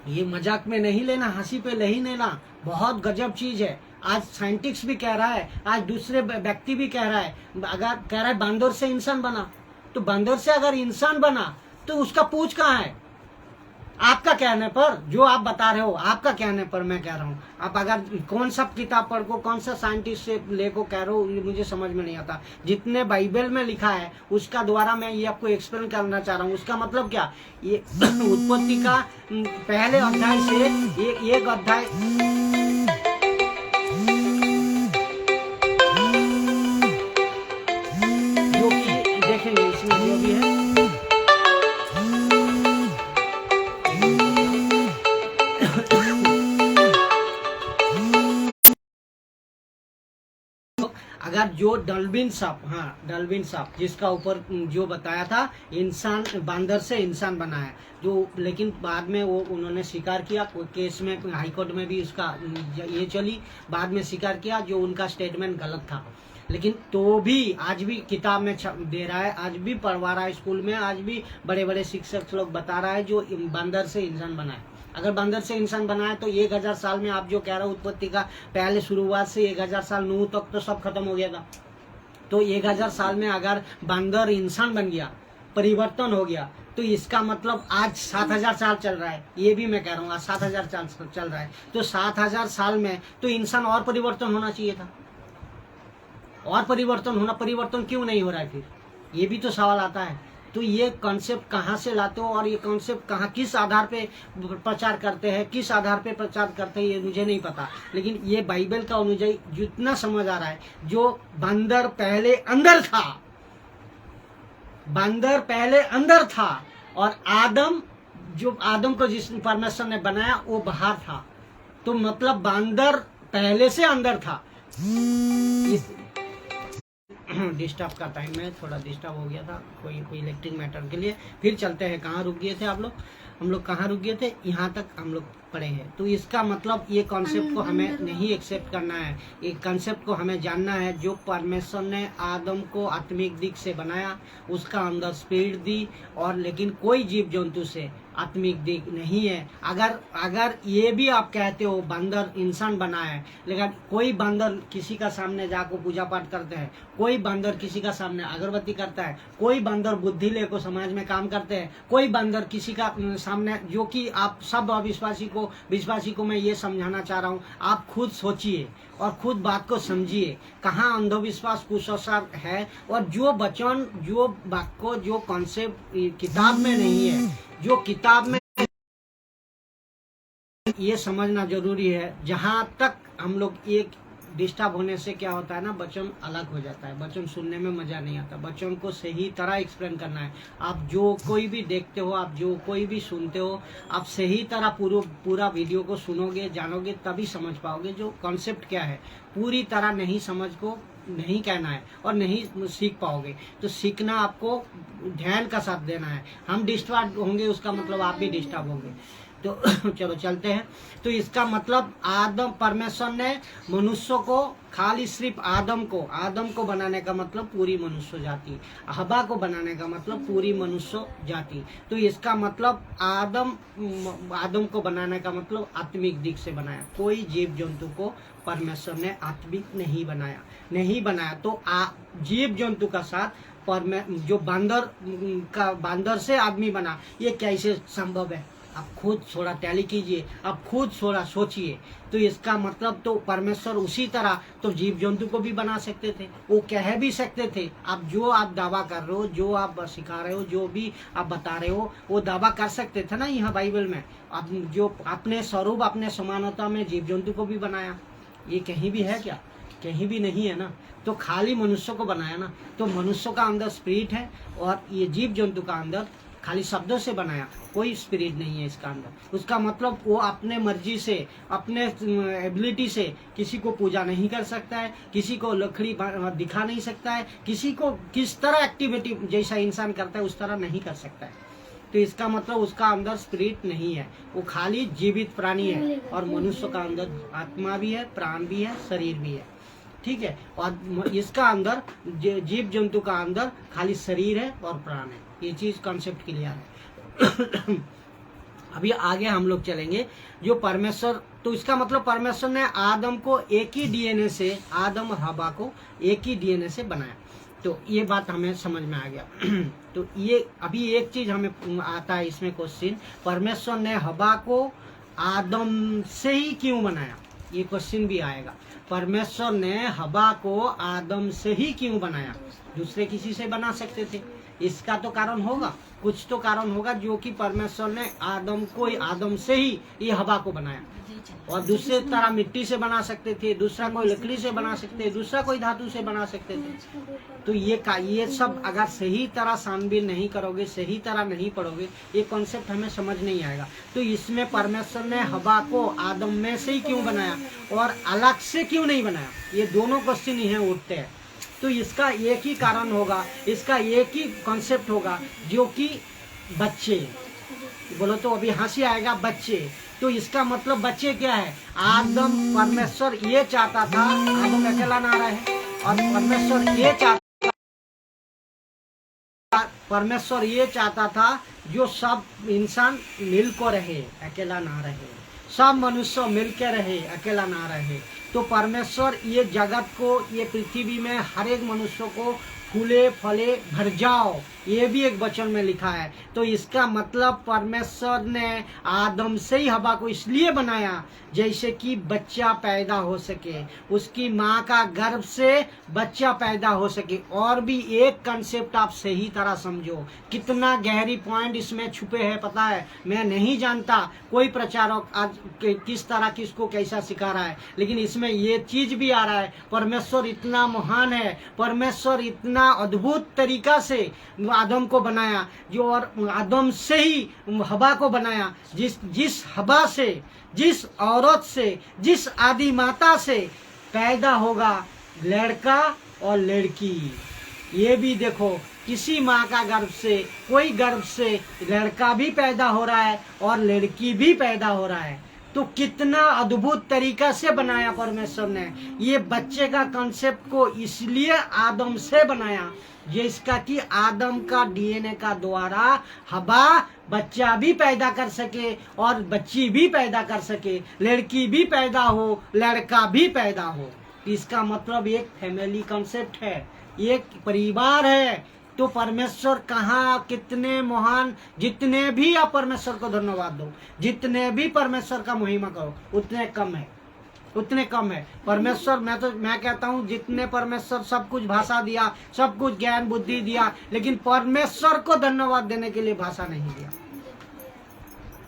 ये मजाक में नहीं लेना, हंसी पे नहीं लेना, बहुत गजब चीज है। आज साइंटिस्ट भी कह रहा है, आज दूसरे व्यक्ति भी कह रहा है, अगर कह रहा है बंदर से इंसान बना, तो बंदर से अगर इंसान बना तो उसका पूंछ कहाँ है? आपका कहने पर, जो आप बता रहे हो आपका कहने पर मैं कह रहा हूँ। आप अगर कौन सा किताब पढ़ को, कौन सा साइंटिस्ट से लेको कह रहे हो, ये मुझे समझ में नहीं आता। जितने बाइबल में लिखा है उसका द्वारा मैं ये आपको एक्सप्लेन करना चाह रहा हूँ। उसका मतलब क्या, ये उत्पत्ति का पहले अध्याय से एक अध्याय जो कि देखेंगे इसमें जो भी है, अगर जो डल्विन साहब, हाँ डल्विन साहब जिसका ऊपर जो बताया था इंसान बंदर से इंसान बना है, जो लेकिन बाद में वो उन्होंने स्वीकार किया, केस में हाईकोर्ट में भी उसका ये चली, बाद में स्वीकार किया जो उनका स्टेटमेंट गलत था। लेकिन तो भी आज भी किताब में दे रहा है, आज भी पढ़वा रहा है स्कूल में, आज भी बड़े बड़े शिक्षक लोग बता रहा है जो बंदर से इंसान बना है। अगर बंदर से इंसान बना है तो 1000 साल में आप जो कह रहे हो उत्पत्ति का पहले शुरुआत से 1000 साल नूह तक तो सब खत्म हो गया था। तो 1000 साल में अगर बंदर इंसान बन गया, परिवर्तन हो गया, तो इसका मतलब आज 7000 साल चल रहा है। ये भी मैं कह रहा हूँ आज 7000 साल चल रहा है। तो 7000 साल में तो इंसान और परिवर्तन होना चाहिए था, और परिवर्तन क्यों नहीं हो रहा है? फिर ये भी तो सवाल आता है। तो ये कॉन्सेप्ट कहाँ से लाते हो और ये कॉन्सेप्ट कहाँ, किस आधार पे प्रचार करते हैं, किस आधार पे प्रचार करते हैं, ये मुझे नहीं पता। लेकिन ये बाइबल का अनुयायी जितना समझ आ रहा है, जो बंदर पहले अंदर था, बंदर पहले अंदर था और आदम को जिस परमेश्वर ने बनाया वो बाहर था, तो मतलब बंदर पहले से अंदर था। डिस्टर्ब का टाइम में थोड़ा डिस्टर्ब हो गया था कोई इलेक्ट्रिक मैटर के लिए। फिर चलते हैं, कहाँ रुक गए थे हम लोग कहाँ रुक गए थे, यहाँ तक हम लोग पढ़े हैं। तो इसका मतलब ये कॉन्सेप्ट को हमें नहीं एक्सेप्ट करना है, एक कॉन्सेप्ट को हमें जानना है। जो परमेश्वर ने आदम को आत्मिक दिख से बनाया, उसका अंदर स्पिरिट दी, और लेकिन कोई जीव जंतु से आत्मिक दिख नहीं है। अगर ये भी आप कहते हो बंदर इंसान बना है, लेकिन कोई बंदर किसी का सामने जाकर पूजा पाठ करते हैं, कोई बंदर किसी का सामने अगरबत्ती करता है, कोई बंदर बुद्धि लेकर समाज में काम करते हैं, कोई बंदर किसी का सामने, जो कि आप सब विश्वासी को मैं ये समझाना चाह रहा हूँ। आप खुद सोचिए और खुद बात को समझिए, कहाँ अंधविश्वास कुसंस्कार है, और जो वचन, जो वाक्य, जो कॉन्सेप्ट किताब में नहीं है, जो किताब में ये समझना जरूरी है। जहाँ तक हम लोग एक डिस्टर्ब होने से क्या होता है ना, वचन अलग हो जाता है, वचन सुनने में मजा नहीं आता। वचन को सही तरह एक्सप्लेन करना है। आप जो कोई भी देखते हो, आप जो कोई भी सुनते हो, आप सही तरह पूरा वीडियो को सुनोगे, जानोगे, तभी समझ पाओगे जो कॉन्सेप्ट क्या है। पूरी तरह नहीं समझ को नहीं कहना है और नहीं सीख पाओगे। तो सीखना आपको ध्यान का साथ देना है। हम डिस्टर्ब होंगे उसका मतलब आप भी डिस्टर्ब होंगे। तो चलो चलते हैं। तो इसका मतलब आदम, परमेश्वर ने मनुष्य को खाली सिर्फ आदम को बनाने का मतलब पूरी मनुष्य जाति, हवा को बनाने का मतलब पूरी मनुष्य जाति। तो इसका मतलब आदम को बनाने का मतलब आत्मिक दिख से बनाया। कोई जीव जंतु को परमेश्वर ने आत्मिक नहीं बनाया। तो जीव जंतु का साथ जो बंदर से आदमी बना, ये कैसे संभव है? आप खुद थोड़ा टैली कीजिए, आप खुद थोड़ा सोचिए। तो इसका मतलब तो परमेश्वर उसी तरह तो जीव जंतु को भी बना सकते थे, वो कह भी सकते थे। आप दावा कर रहे हो, जो आप सिखा रहे हो, जो भी आप बता रहे हो, वो दावा कर सकते थे ना यहाँ बाइबल में। आप जो अपने स्वरूप, अपने समानता में जीव जंतु को भी बनाया, ये कहीं भी है क्या? कहीं भी नहीं है ना। तो खाली मनुष्य को बनाया ना। तो मनुष्य का अंदर स्पिरिट है और ये जीव जंतु का अंदर खाली शब्दों से बनाया, कोई स्पिरिट नहीं है इसका अंदर। उसका मतलब वो अपने मर्जी से, अपने एबिलिटी से किसी को पूजा नहीं कर सकता है, किसी को लकड़ी दिखा नहीं सकता है, किसी को किस तरह एक्टिविटी जैसा इंसान करता है उस तरह नहीं कर सकता है। तो इसका मतलब उसका अंदर स्पिरिट नहीं है, वो खाली जीवित प्राणी है। और मनुष्य का अंदर आत्मा भी है, प्राण भी है, शरीर भी है, ठीक है। और इसका अंदर जीव जंतु का अंदर खाली शरीर है और प्राण है। ये चीज कॉन्सेप्ट क्लियर है। अभी आगे हम लोग चलेंगे। जो परमेश्वर, तो इसका मतलब परमेश्वर ने आदम को एक ही डीएनए से, आदम और हवा को एक ही डीएनए से बनाया। तो ये बात हमें समझ में आ गया। तो ये अभी एक चीज हमें आता है इसमें क्वेश्चन, परमेश्वर ने हवा को आदम से ही क्यों बनाया? ये क्वेश्चन भी आएगा। परमेश्वर ने हवा को आदम से ही क्यों बनाया? दूसरे किसी से बना सकते थे। इसका तो कारण होगा, कुछ तो कारण होगा जो कि परमेश्वर ने आदम से ही ये हवा को बनाया। और दूसरे तरह मिट्टी से बना सकते थे, दूसरा कोई लकड़ी से बना सकते थे, दूसरा कोई धातु से बना सकते थे। तो ये सब अगर सही तरह छानबीन नहीं करोगे, सही तरह नहीं पढ़ोगे, ये कॉन्सेप्ट हमें समझ नहीं आएगा। तो इसमें परमेश्वर ने हवा को आदम में से ही क्यों बनाया और अलग से क्यों नहीं बनाया? ये दोनों क्वेश्चन यहाँ उठते हैं। तो इसका एक ही कारण होगा, इसका एक ही कॉन्सेप्ट होगा, जो कि बच्चे बोलो तो अभी हंसी आएगा, बच्चे। तो इसका मतलब बच्चे क्या है? आदम, परमेश्वर ये चाहता था आदम अकेला ना रहे, और परमेश्वर ये चाहता था जो सब इंसान मिल को रहे, अकेला ना रहे, सब मनुष्य मिल के रहे, अकेला ना रहे। तो परमेश्वर ये जगत को, ये पृथ्वी में हर एक मनुष्य को फूले फले भर जाओ, ये भी एक वचन में लिखा है। तो इसका मतलब परमेश्वर ने आदम से ही हवा को इसलिए बनाया जैसे कि बच्चा पैदा हो सके, उसकी माँ का गर्भ से बच्चा पैदा हो सके। और भी एक कंसेप्ट आप सही तरह समझो, कितना गहरी पॉइंट इसमें छुपे हैं पता है? मैं नहीं जानता कोई प्रचारक आज किस तरह किसको कैसा सिखा रहा है, लेकिन इसमें ये चीज भी आ रहा है, परमेश्वर इतना महान है, परमेश्वर इतना अद्भुत तरीका से आदम को बनाया, जो और आदम से ही हवा को बनाया, जिस हवा से, जिस औरत से, जिस आदि माता से पैदा होगा लड़का और लड़की। ये भी देखो, किसी माँ का गर्भ से, कोई गर्भ से लड़का भी पैदा हो रहा है और लड़की भी पैदा हो रहा है। तो कितना अद्भुत तरीका से बनाया परमेश्वर ने। ये बच्चे का कॉन्सेप्ट को इसलिए आदम से बनाया जिसका कि आदम का डीएनए का द्वारा हवा बच्चा भी पैदा कर सके और बच्ची भी पैदा कर सके, लड़की भी पैदा हो, लड़का भी पैदा हो। इसका मतलब एक फैमिली कॉन्सेप्ट है, एक परिवार है। तो परमेश्वर कहाँ कितने महान, जितने भी आप परमेश्वर को धन्यवाद दो, जितने भी परमेश्वर का महिमा करो, उतने कम है, उतने कम है। परमेश्वर, मैं कहता हूँ जितने परमेश्वर सब कुछ भाषा दिया, सब कुछ ज्ञान बुद्धि दिया, लेकिन परमेश्वर को धन्यवाद देने के लिए भाषा नहीं दिया।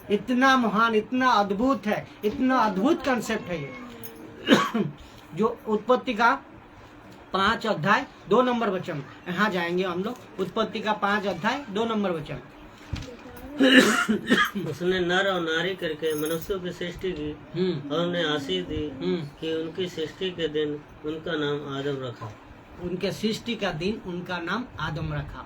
इतना महान, इतना अद्भुत है, इतना अद्भुत कंसेप्ट है ये। जो उत्पत्ति का 5 अध्याय 2 नंबर वचन, यहाँ जाएंगे हम लोग। उत्पत्ति का 5 अध्याय 2 नंबर वचन। उसने नर और नारी करके मनुष्यों की सृष्टि की और उन्हें आशीष दी कि उनकी सृष्टि के दिन उनका नाम आदम रखा। उनके सृष्टि का दिन उनका नाम आदम रखा।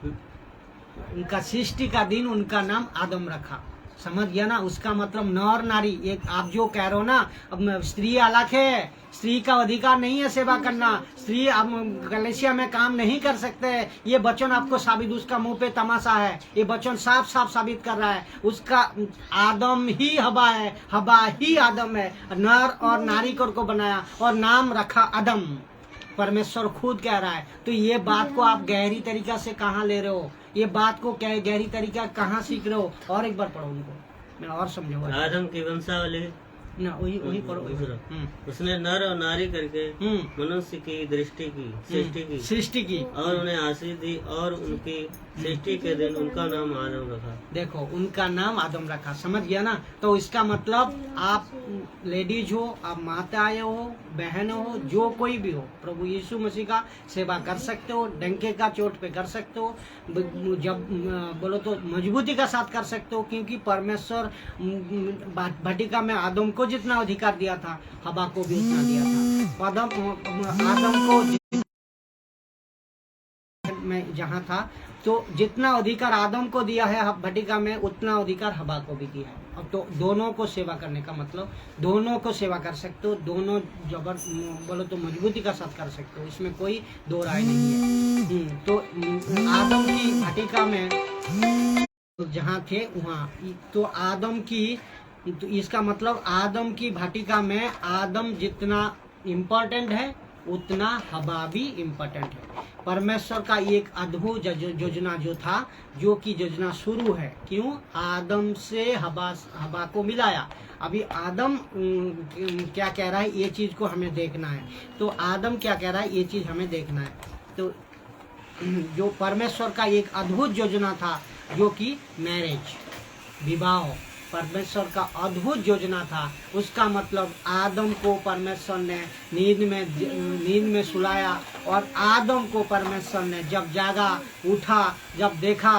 उनका सृष्टि का दिन उनका नाम आदम रखा। समझ गया ना? उसका मतलब नर और नारी, एक आप जो कह रहे हो ना, अब स्त्री अलग है, स्त्री का अधिकार नहीं है सेवा करना, स्त्री अब कलेसिया में काम नहीं कर सकते। ये वचन आपको साबित, उसका मुंह पे तमाशा है, ये वचन साफ साफ साबित कर रहा है। उसका आदम ही हवा है, हवा ही आदम है। नर और नारी को बनाया और नाम रखा आदम। परमेश्वर खुद कह रहा है। तो ये बात को आप गहरी तरीका से कहाँ ले रहे हो? ये बात को गहरी तरीका कहाँ सीख रहे हो? और एक बार पढ़ो उनको, मैं और समझूंगा। आदम की वंशावली ना वही वही पढ़ो दूसरा। हम्म, उसने नर और नारी करके हम्म, मनुष्य की दृष्टि की सृष्टि की सृष्टि की। और उन्हें आशीष दी और उनकी सृष्टि के दिन उनका नाम आदम रखा। देखो उनका नाम आदम रखा, समझ गया ना। तो इसका मतलब आप लेडीज हो, आप माताएं हो, बहन हो, जो कोई भी हो, प्रभु यीशु मसीह का सेवा कर सकते हो, डंके का चोट पे कर सकते हो, जब बोलो तो मजबूती का साथ कर सकते हो, क्योंकि परमेश्वर भटिका में आदम को जितना अधिकार दिया था, हवा को भी उतना दिया था। आदम को में जहाँ था, तो जितना अधिकार आदम को दिया है भटिका में, उतना अधिकार हवा को भी दिया है। अब तो दोनों को सेवा करने का मतलब दोनों को सेवा कर सकते हो, दोनों जबर बोलो तो मजबूती का साथ कर सकते हो, इसमें कोई दो राय नहीं है। तो आदम की भटिका में जहाँ थे वहाँ, तो आदम की, तो इसका मतलब आदम की भटिका में आदम जितना इम्पोर्टेंट है उतना हवा भी इम्पोर्टेंट है। परमेश्वर का एक अद्भुत योजना जो था, जो कि योजना शुरू है, क्यों आदम से हवा को मिलाया। अभी आदम क्या कह रहा है, ये चीज को हमें देखना है। तो आदम क्या कह रहा है, ये चीज हमें देखना है। तो जो परमेश्वर का एक अद्भुत योजना था, जो कि मैरिज, विवाह, परमेश्वर का अद्भुत योजना था। उसका मतलब आदम को परमेश्वर ने नींद में सुलाया, और आदम को परमेश्वर ने जब जागा, उठा, जब देखा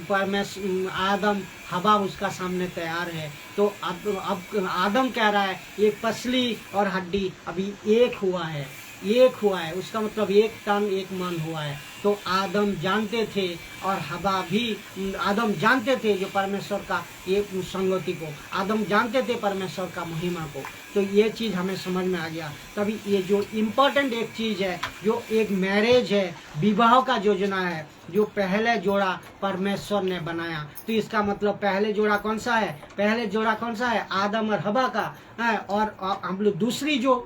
परमेश्वर आदम, हवा उसका सामने तैयार है। तो अब आदम कह रहा है एक पसली और हड्डी अभी एक हुआ है, एक हुआ है, उसका मतलब एक तन एक मन हुआ है। तो आदम जानते थे और हवा भी, आदम जानते थे जो परमेश्वर का ये संगति को, आदम जानते थे परमेश्वर का महिमा को। तो ये चीज़ हमें समझ में आ गया। तभी ये जो इम्पोर्टेंट एक चीज़ है, जो एक मैरिज है, विवाह का योजना है, जो पहले जोड़ा परमेश्वर ने बनाया। तो इसका मतलब पहले जोड़ा कौन सा है, पहले जोड़ा कौन सा है, आदम और हवा का है। और हम लोग दूसरी जो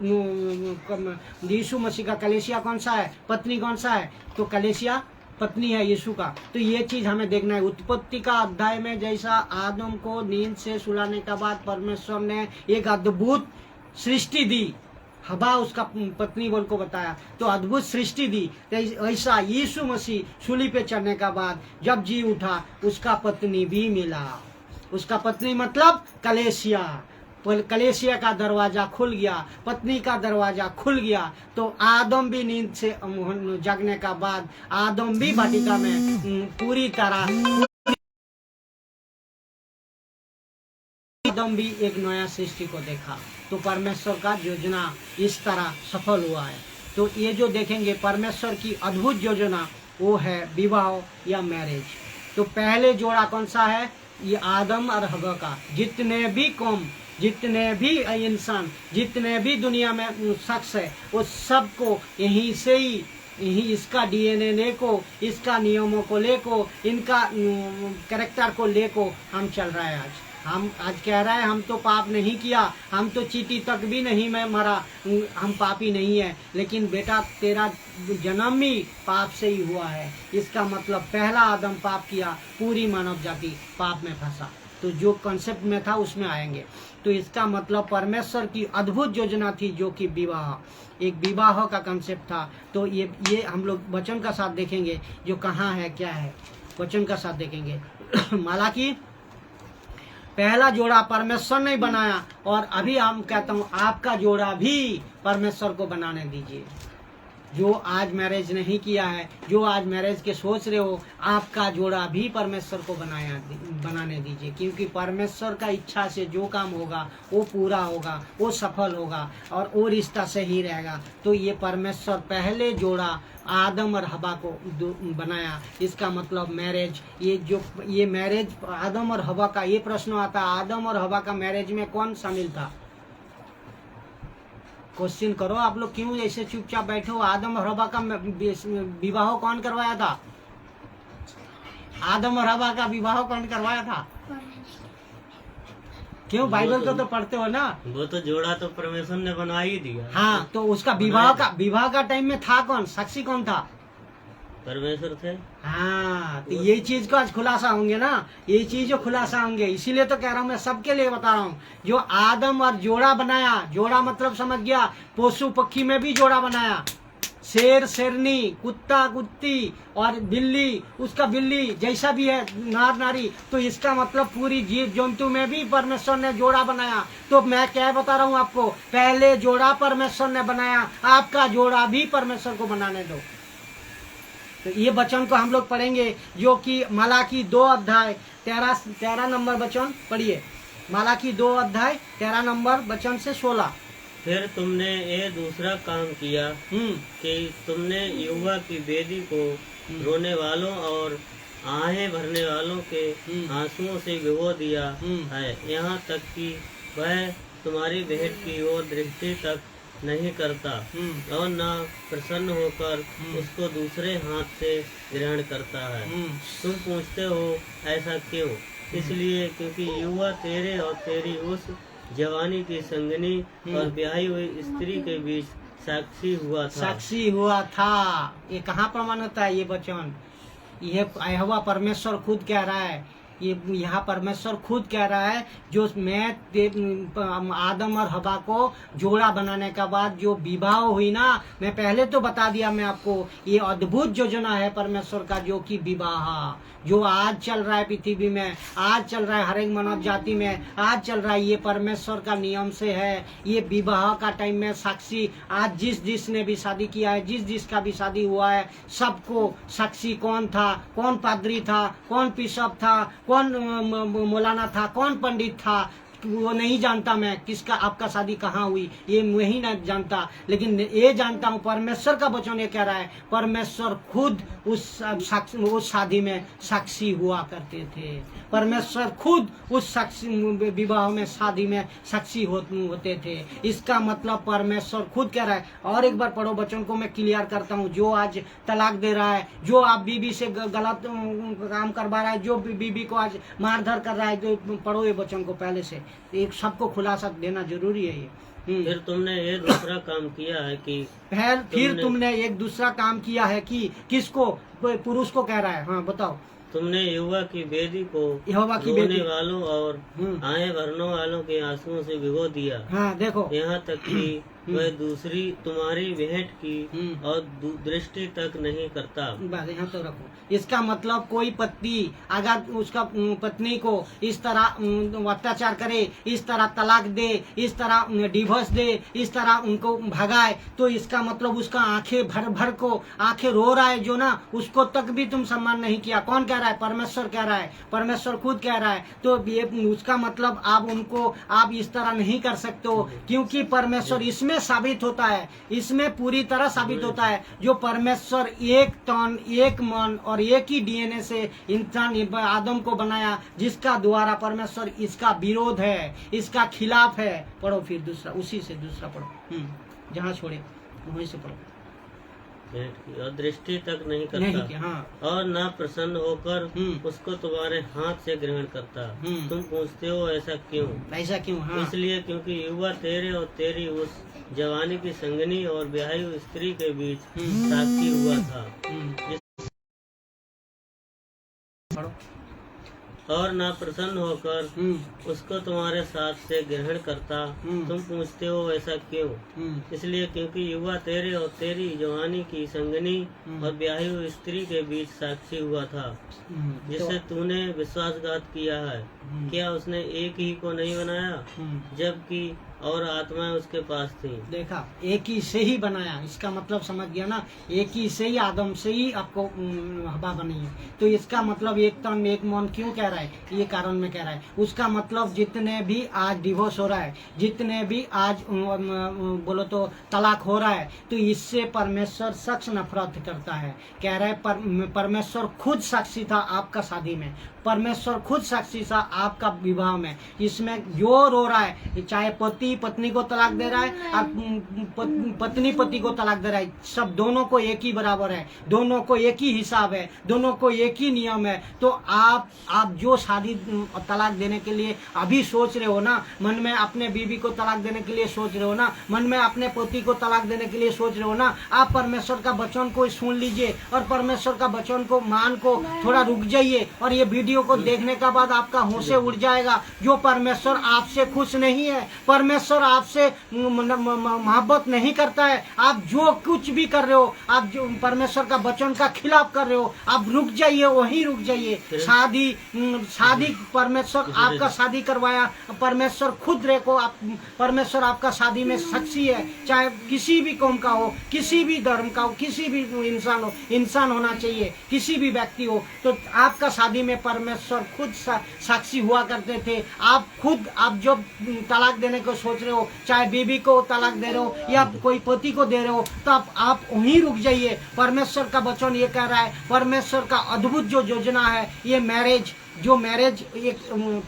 यीशु मसीह का कलीसिया कौन सा है, पत्नी कौन सा है, तो कलीसिया पत्नी है यीशु का। तो ये चीज हमें देखना है। उत्पत्ति का अध्याय में जैसा आदम को नींद से सुलाने के बाद परमेश्वर ने एक अद्भुत सृष्टि दी, हवा उसका पत्नी बोल को बताया, तो अद्भुत सृष्टि दी। ऐसा यीशु मसीह सूली पे चढ़ने का बाद जब जी उठा, उसका पत्नी भी मिला। उसका पत्नी मतलब कलेसिया, कलेसिया का दरवाजा खुल गया, पत्नी का दरवाजा खुल गया। तो आदम भी नींद से जगने का बाद, आदम भी वाटिका में पूरी तरह, आदम भी एक नया सृष्टि को देखा। तो परमेश्वर का योजना इस तरह सफल हुआ है। तो ये जो देखेंगे परमेश्वर की अद्भुत योजना, वो है विवाह या मैरिज। तो पहले जोड़ा कौन सा है, ये आदम और हवा का। जितने भी कौम, जितने भी इंसान, जितने भी दुनिया में शख्स है, वो सबको यहीं से ही, यही इसका डीएनए लेको, इसका नियमों को लेको, इनका कैरेक्टर को लेको हम चल रहा है। हम आज कह रहा है हम तो पाप नहीं किया, हम तो चींटी तक भी नहीं मैं मरा, हम पापी नहीं है। लेकिन बेटा तेरा जन्म ही पाप से ही हुआ है। इसका मतलब पहला आदम पाप किया, पूरी मानव जाति पाप में फंसा। तो जो कॉन्सेप्ट में था उसमें आएंगे। तो इसका मतलब परमेश्वर की अद्भुत योजना थी, जो कि विवाह, एक विवाह का कॉन्सेप्ट था। तो ये हम लोग वचन का साथ देखेंगे, जो कहाँ है क्या है, वचन का साथ देखेंगे। मालाकी पहला जोड़ा परमेश्वर ने बनाया, और अभी हम कहता हूँ आपका जोड़ा भी परमेश्वर को बनाने दीजिए। जो आज मैरिज नहीं किया है, जो आज मैरिज के सोच रहे हो, आपका जोड़ा भी परमेश्वर को बनाने दीजिए। क्योंकि परमेश्वर का इच्छा से जो काम होगा वो पूरा होगा, वो सफल होगा, और वो रिश्ता सही रहेगा। तो ये परमेश्वर पहले जोड़ा आदम और हवा को बनाया। इसका मतलब मैरिज, ये मैरिज आदम और हवा का, ये प्रश्न आता, आदम और हवा का मैरिज में कौन शामिल था? क्वेश्चन करो आप लोग, क्यों ऐसे चुपचाप बैठे हो? आदम और हवा का विवाह कौन करवाया था? आदम और हवा का विवाह कौन करवाया था? क्यों? बाइबल को तो पढ़ते हो ना। वो तो जोड़ा तो परमेश्वर ने बना ही दिया। हाँ, तो उसका विवाह का टाइम में था कौन? साक्षी कौन था? परमेश्वर थे। हाँ, तो ये चीज को आज खुलासा होंगे ना, ये चीज जो खुलासा होंगे, इसीलिए तो कह रहा हूँ, मैं सबके लिए बता रहा हूँ। जो आदम और जोड़ा बनाया, जोड़ा मतलब समझ गया, पशु पक्षी में भी जोड़ा बनाया, शेर शेरनी, कुत्ता कुत्ती और बिल्ली उसका बिल्ली, जैसा भी है नार नारी, तो इसका मतलब पूरी जीव जंतु में भी परमेश्वर ने जोड़ा बनाया। तो मैं क्या बता रहा हूँ आपको, पहले जोड़ा परमेश्वर ने बनाया, आपका जोड़ा भी परमेश्वर को बनाने दो। तो ये वचन को हम लोग पढ़ेंगे, जो कि मलाकी 2 अध्याय 13 नंबर वचन पढ़िए। मलाकी 2 अध्याय 13 नंबर वचन से 16। फिर तुमने ये दूसरा काम किया कि तुमने यहोवा की वेदी को रोने वालों और आहें भरने वालों के आंसुओं से भिगो दिया है, यहाँ तक कि वह तुम्हारी भेंट की ओर दृष्टि तक नहीं करता और न प्रसन्न होकर उसको दूसरे हाथ से ग्रहण करता है। तुम पूछते हो ऐसा क्यों? इसलिए क्योंकि युवा तेरे और तेरी उस जवानी की संगनी और ब्याही हुई स्त्री के बीच साक्षी हुआ था। ये कहाँ प्रमाण होता है? ये वचन ये यहोवा परमेश्वर खुद कह रहा है। ये यहाँ परमेश्वर खुद कह रहा है, जो मैं आदम और हवा को जोड़ा बनाने के बाद जो विवाह हुई ना, मैं पहले तो बता दिया मैं आपको, ये अद्भुत योजना है परमेश्वर का, जो कि विवाह जो आज चल रहा है पृथ्वी में, आज चल रहा है हर एक मानव जाति में, आज चल रहा है, ये परमेश्वर का नियम से है। ये विवाह का टाइम में साक्षी, आज जिसने भी शादी किया है, जिसका भी शादी हुआ है, सबको साक्षी कौन था, कौन पादरी था, कौन बिशप था, कौन मौलाना था, कौन पंडित था, वो नहीं जानता मैं, किसका आपका शादी कहाँ हुई ये वही नहीं जानता, लेकिन ये जानता हूँ परमेश्वर का वचन ये कह रहा है, परमेश्वर खुद उस शादी में साक्षी हुआ करते थे। परमेश्वर खुद उस साक्षी विवाह में शादी में साक्षी होते थे। इसका मतलब परमेश्वर खुद कह रहा है। और एक बार पढ़ो वचन को, मैं क्लियर करता हूँ। जो आज तलाक दे रहा है, जो आप बीबी से गलत काम करवा रहा है, जो बीबी को आज मारधर कर रहा है, जो पढ़ो ये वचन को पहले से, एक सबको खुलासा देना जरूरी है ये। फिर तुमने ये दूसरा काम किया है कि फिर तुमने एक दूसरा काम किया है कि, किसको? पुरुष को कह रहा है। हाँ बताओ। तुमने यहोवा की वेदी को रोने वालों और आए भरने वालों के आंसुओं से भिगो दिया। हाँ देखो, यहाँ तक कि वह दूसरी तुम्हारी भेंट की और दृष्टि तक नहीं करता। बस यहाँ तो रखो। इसका मतलब कोई पति अगर उसका पत्नी को इस तरह अत्याचार करे, इस तरह तलाक दे, इस तरह डिवोर्स दे, इस तरह उनको भगाए, तो इसका मतलब उसका आंखें भर को आंखें रो रहा है जो ना, उसको तक भी तुम सम्मान नहीं किया। कौन कह रहा है? परमेश्वर कह रहा है, परमेश्वर खुद कह रहा है। तो ये उसका मतलब आप उनको आप इस तरह नहीं कर सकते हो, क्योंकि परमेश्वर इसमें साबित होता है, इसमें पूरी तरह साबित होता है, जो परमेश्वर एक तन, एक मन और एक ही डीएनए से इंसान आदम को बनाया, जिसका द्वारा परमेश्वर इसका विरोध है, इसका खिलाफ है। पढ़ो फिर दूसरा, उसी से दूसरा पढ़ो, जहाँ छोड़े वहीं से पढ़ो। और दृष्टि तक नहीं करता हाँ। और न प्रसन्न होकर उसको तुम्हारे हाथ से ग्रहण करता। तुम पूछते हो ऐसा क्यों? ऐसा क्यों? हाँ। इसलिए क्योंकि युवा तेरे और तेरी उस जवानी की संगनी और ब्याही हुई स्त्री के बीच साक्षी हुआ था, और ना प्रसन्न होकर उसको तुम्हारे साथ से ग्रहण करता। तुम पूछते हो ऐसा क्यों? इसलिए क्योंकि युवा तेरे और तेरी जवानी की संगनी और ब्याही हुई स्त्री के बीच साक्षी हुआ था, जिससे तूने विश्वासघात किया है। क्या उसने एक ही को नहीं बनाया, जबकि और आत्माएं उसके पास थी? देखा, एक ही से ही बनाया, इसका मतलब समझ गया ना, एक ही से ही आदम से ही आपको हवा बनी है। तो इसका मतलब एक तन एक मन क्यों कह रहा है? ये कारण में कह रहा है। उसका मतलब जितने भी आज डिवोर्स हो रहा है, जितने भी आज बोलो तो तलाक हो रहा है, तो इससे परमेश्वर सख्त नफरत करता है। कह रहा है परमेश्वर खुद साक्षी था आपका शादी में, परमेश्वर खुद साक्षी सा आपका विवाह में। इसमें जो रो रहा है, चाहे पति पत्नी को तलाक दे रहा है और पत्नी पति को तलाक दे रहा है, सब दोनों को एक ही बराबर है, दोनों को एक ही हिसाब है, दोनों को एक ही नियम है। तो आप जो शादी तलाक देने के लिए अभी सोच रहे हो ना, मन में अपने बीवी को तलाक देने के लिए सोच रहे हो ना, मन में अपने पति को तलाक देने के लिए सोच रहे हो ना, आप परमेश्वर का वचन को सुन लीजिए और परमेश्वर का वचन को मान को थोड़ा रुक जाइए। और ये वीडियो को देखने के बाद आपका होशे उड़ जाएगा। जो परमेश्वर आपसे खुश नहीं है, परमेश्वर आपसे मोहब्बत नहीं करता है, आप जो कुछ भी कर रहे हो, आप जो परमेश्वर का वचन का खिलाफ कर रहे हो, आप रुक जाइए, वहीं रुक जाइए। शादी परमेश्वर आपका शादी करवाया, परमेश्वर खुद रेखो आप, परमेश्वर आपका शादी में साक्षी है। चाहे किसी भी कौम का हो, किसी भी धर्म का हो, किसी भी इंसान हो, इंसान होना चाहिए, किसी भी व्यक्ति हो, तो आपका शादी में परमेश्वर खुद साक्षी हुआ करते थे। आप जो तलाक देने को सोच रहे हो, चाहे बीवी को तलाक दे रहे हो या कोई पति को दे रहे हो, तो आप वहीं रुक जाइए। परमेश्वर का वचन ये कह रहा है, परमेश्वर का अद्भुत जो योजना है, ये मैरिज एक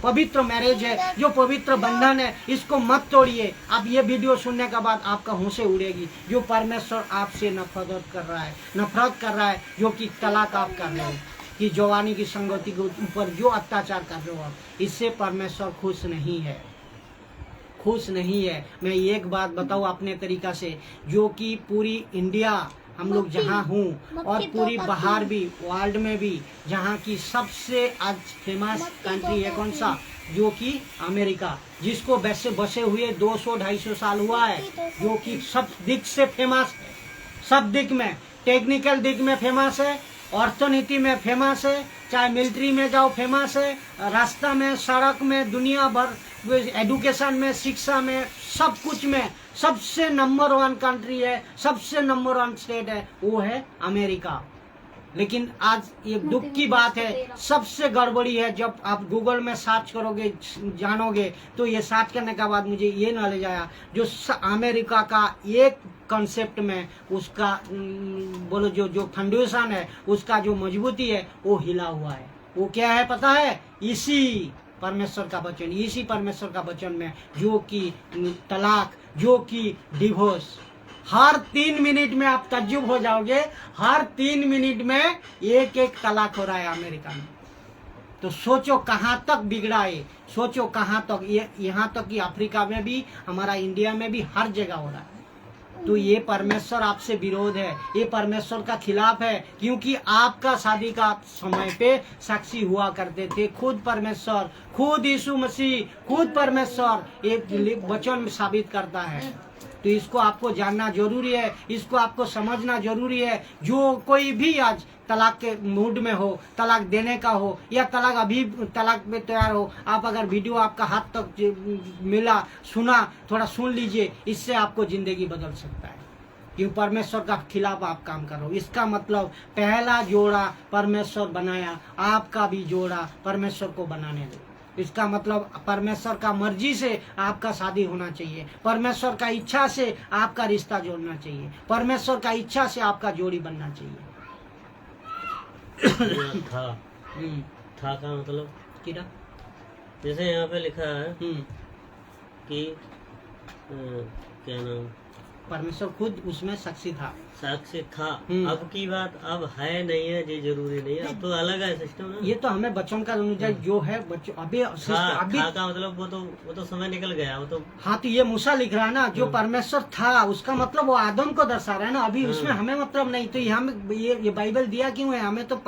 पवित्र मैरिज है, जो पवित्र बंधन है, इसको मत तोड़िए। अब ये वीडियो सुनने के बाद आपका होशे उड़ेगी। जो परमेश्वर आपसे नफरत कर रहा है, जो कि तलाक आप कर रहे हो, कि जवानी की संगति के ऊपर जो अत्याचार कर रहे हो आप, इससे परमेश्वर खुश नहीं है। मैं एक बात बताऊं अपने तरीका से, जो कि पूरी इंडिया हम लोग जहाँ हूँ और पूरी बाहर भी, वर्ल्ड में भी, जहाँ की सबसे आज फेमस कंट्री है कौन सा, जो कि अमेरिका, जिसको वैसे बसे हुए 200-250 साल हुआ है, जो कि सब दिक से फेमस है, सब दिक में, टेक्निकल दिक में फेमस है, अर्थनीति में फेमस है, चाहे मिलिट्री में जाओ फेमस है, रास्ता में, सड़क में, दुनिया भर, एजुकेशन में, शिक्षा में, सब कुछ में सबसे नंबर 1 कंट्री है, सबसे नंबर 1 स्टेट है, वो है अमेरिका। लेकिन आज ये दुख की बात है, सबसे गड़बड़ी है। जब आप गूगल में सर्च करोगे, जानोगे, तो ये सर्च करने के बाद मुझे ये नॉलेज आया, जो अमेरिका का एक कॉन्सेप्ट में उसका बोलो जो फाउंडेशन है, उसका जो मजबूती है, वो हिला हुआ है। वो क्या है पता है? इसी परमेश्वर का वचन में, जो कि तलाक, जो कि डिवोर्स, हर 3 मिनट में आप तज्जुब हो जाओगे, हर 3 मिनट में एक तलाक हो रहा है अमेरिका में। तो सोचो कहाँ तक बिगड़ा है, सोचो कहाँ तक, यहाँ तक कि अफ्रीका में भी, हमारा इंडिया में भी, हर जगह हो रहा है। तो ये परमेश्वर आपसे विरोध है, ये परमेश्वर का खिलाफ है, क्योंकि आपका शादी का समय पे साक्षी हुआ करते थे खुद परमेश्वर, खुद यीशु मसीह, खुद परमेश्वर एक वचन साबित करता है। तो इसको आपको जानना जरूरी है, इसको आपको समझना जरूरी है। जो कोई भी आज तलाक के मूड में हो, तलाक देने का हो, या अभी तलाक में तैयार हो, आप अगर वीडियो आपका हाथ तक मिला, सुना, थोड़ा सुन लीजिए, इससे आपको जिंदगी बदल सकता है। क्यों? परमेश्वर का खिलाफ आप काम करो। इसका मतलब पहला जोड़ा परमेश्वर बनाया, आपका भी जोड़ा परमेश्वर को बनाने दो। इसका मतलब परमेश्वर का मर्जी से आपका शादी होना चाहिए, परमेश्वर का इच्छा से आपका रिश्ता जोड़ना चाहिए, परमेश्वर का इच्छा से आपका जोड़ी बनना चाहिए। था का मतलब किरा? जैसे यहाँ पे लिखा है कि क्या नाम, परमेश्वर खुद उसमें साक्षी था। अब की बात अब है नहीं है, ये जरूरी नहीं है, अब तो अलग है सिस्टम ना। ये तो हमें बच्चों का जो है बच्चों अभी का मतलब वो तो समय निकल गया, वो तो। हाँ, तो ये मूसा लिख रहा है ना, जो परमेश्वर था, उसका मतलब वो आदम को दर्शा रहा है ना। अभी उसमें हमें मतलब नहीं, तो ये बाइबल दिया क्यों है? हमें तो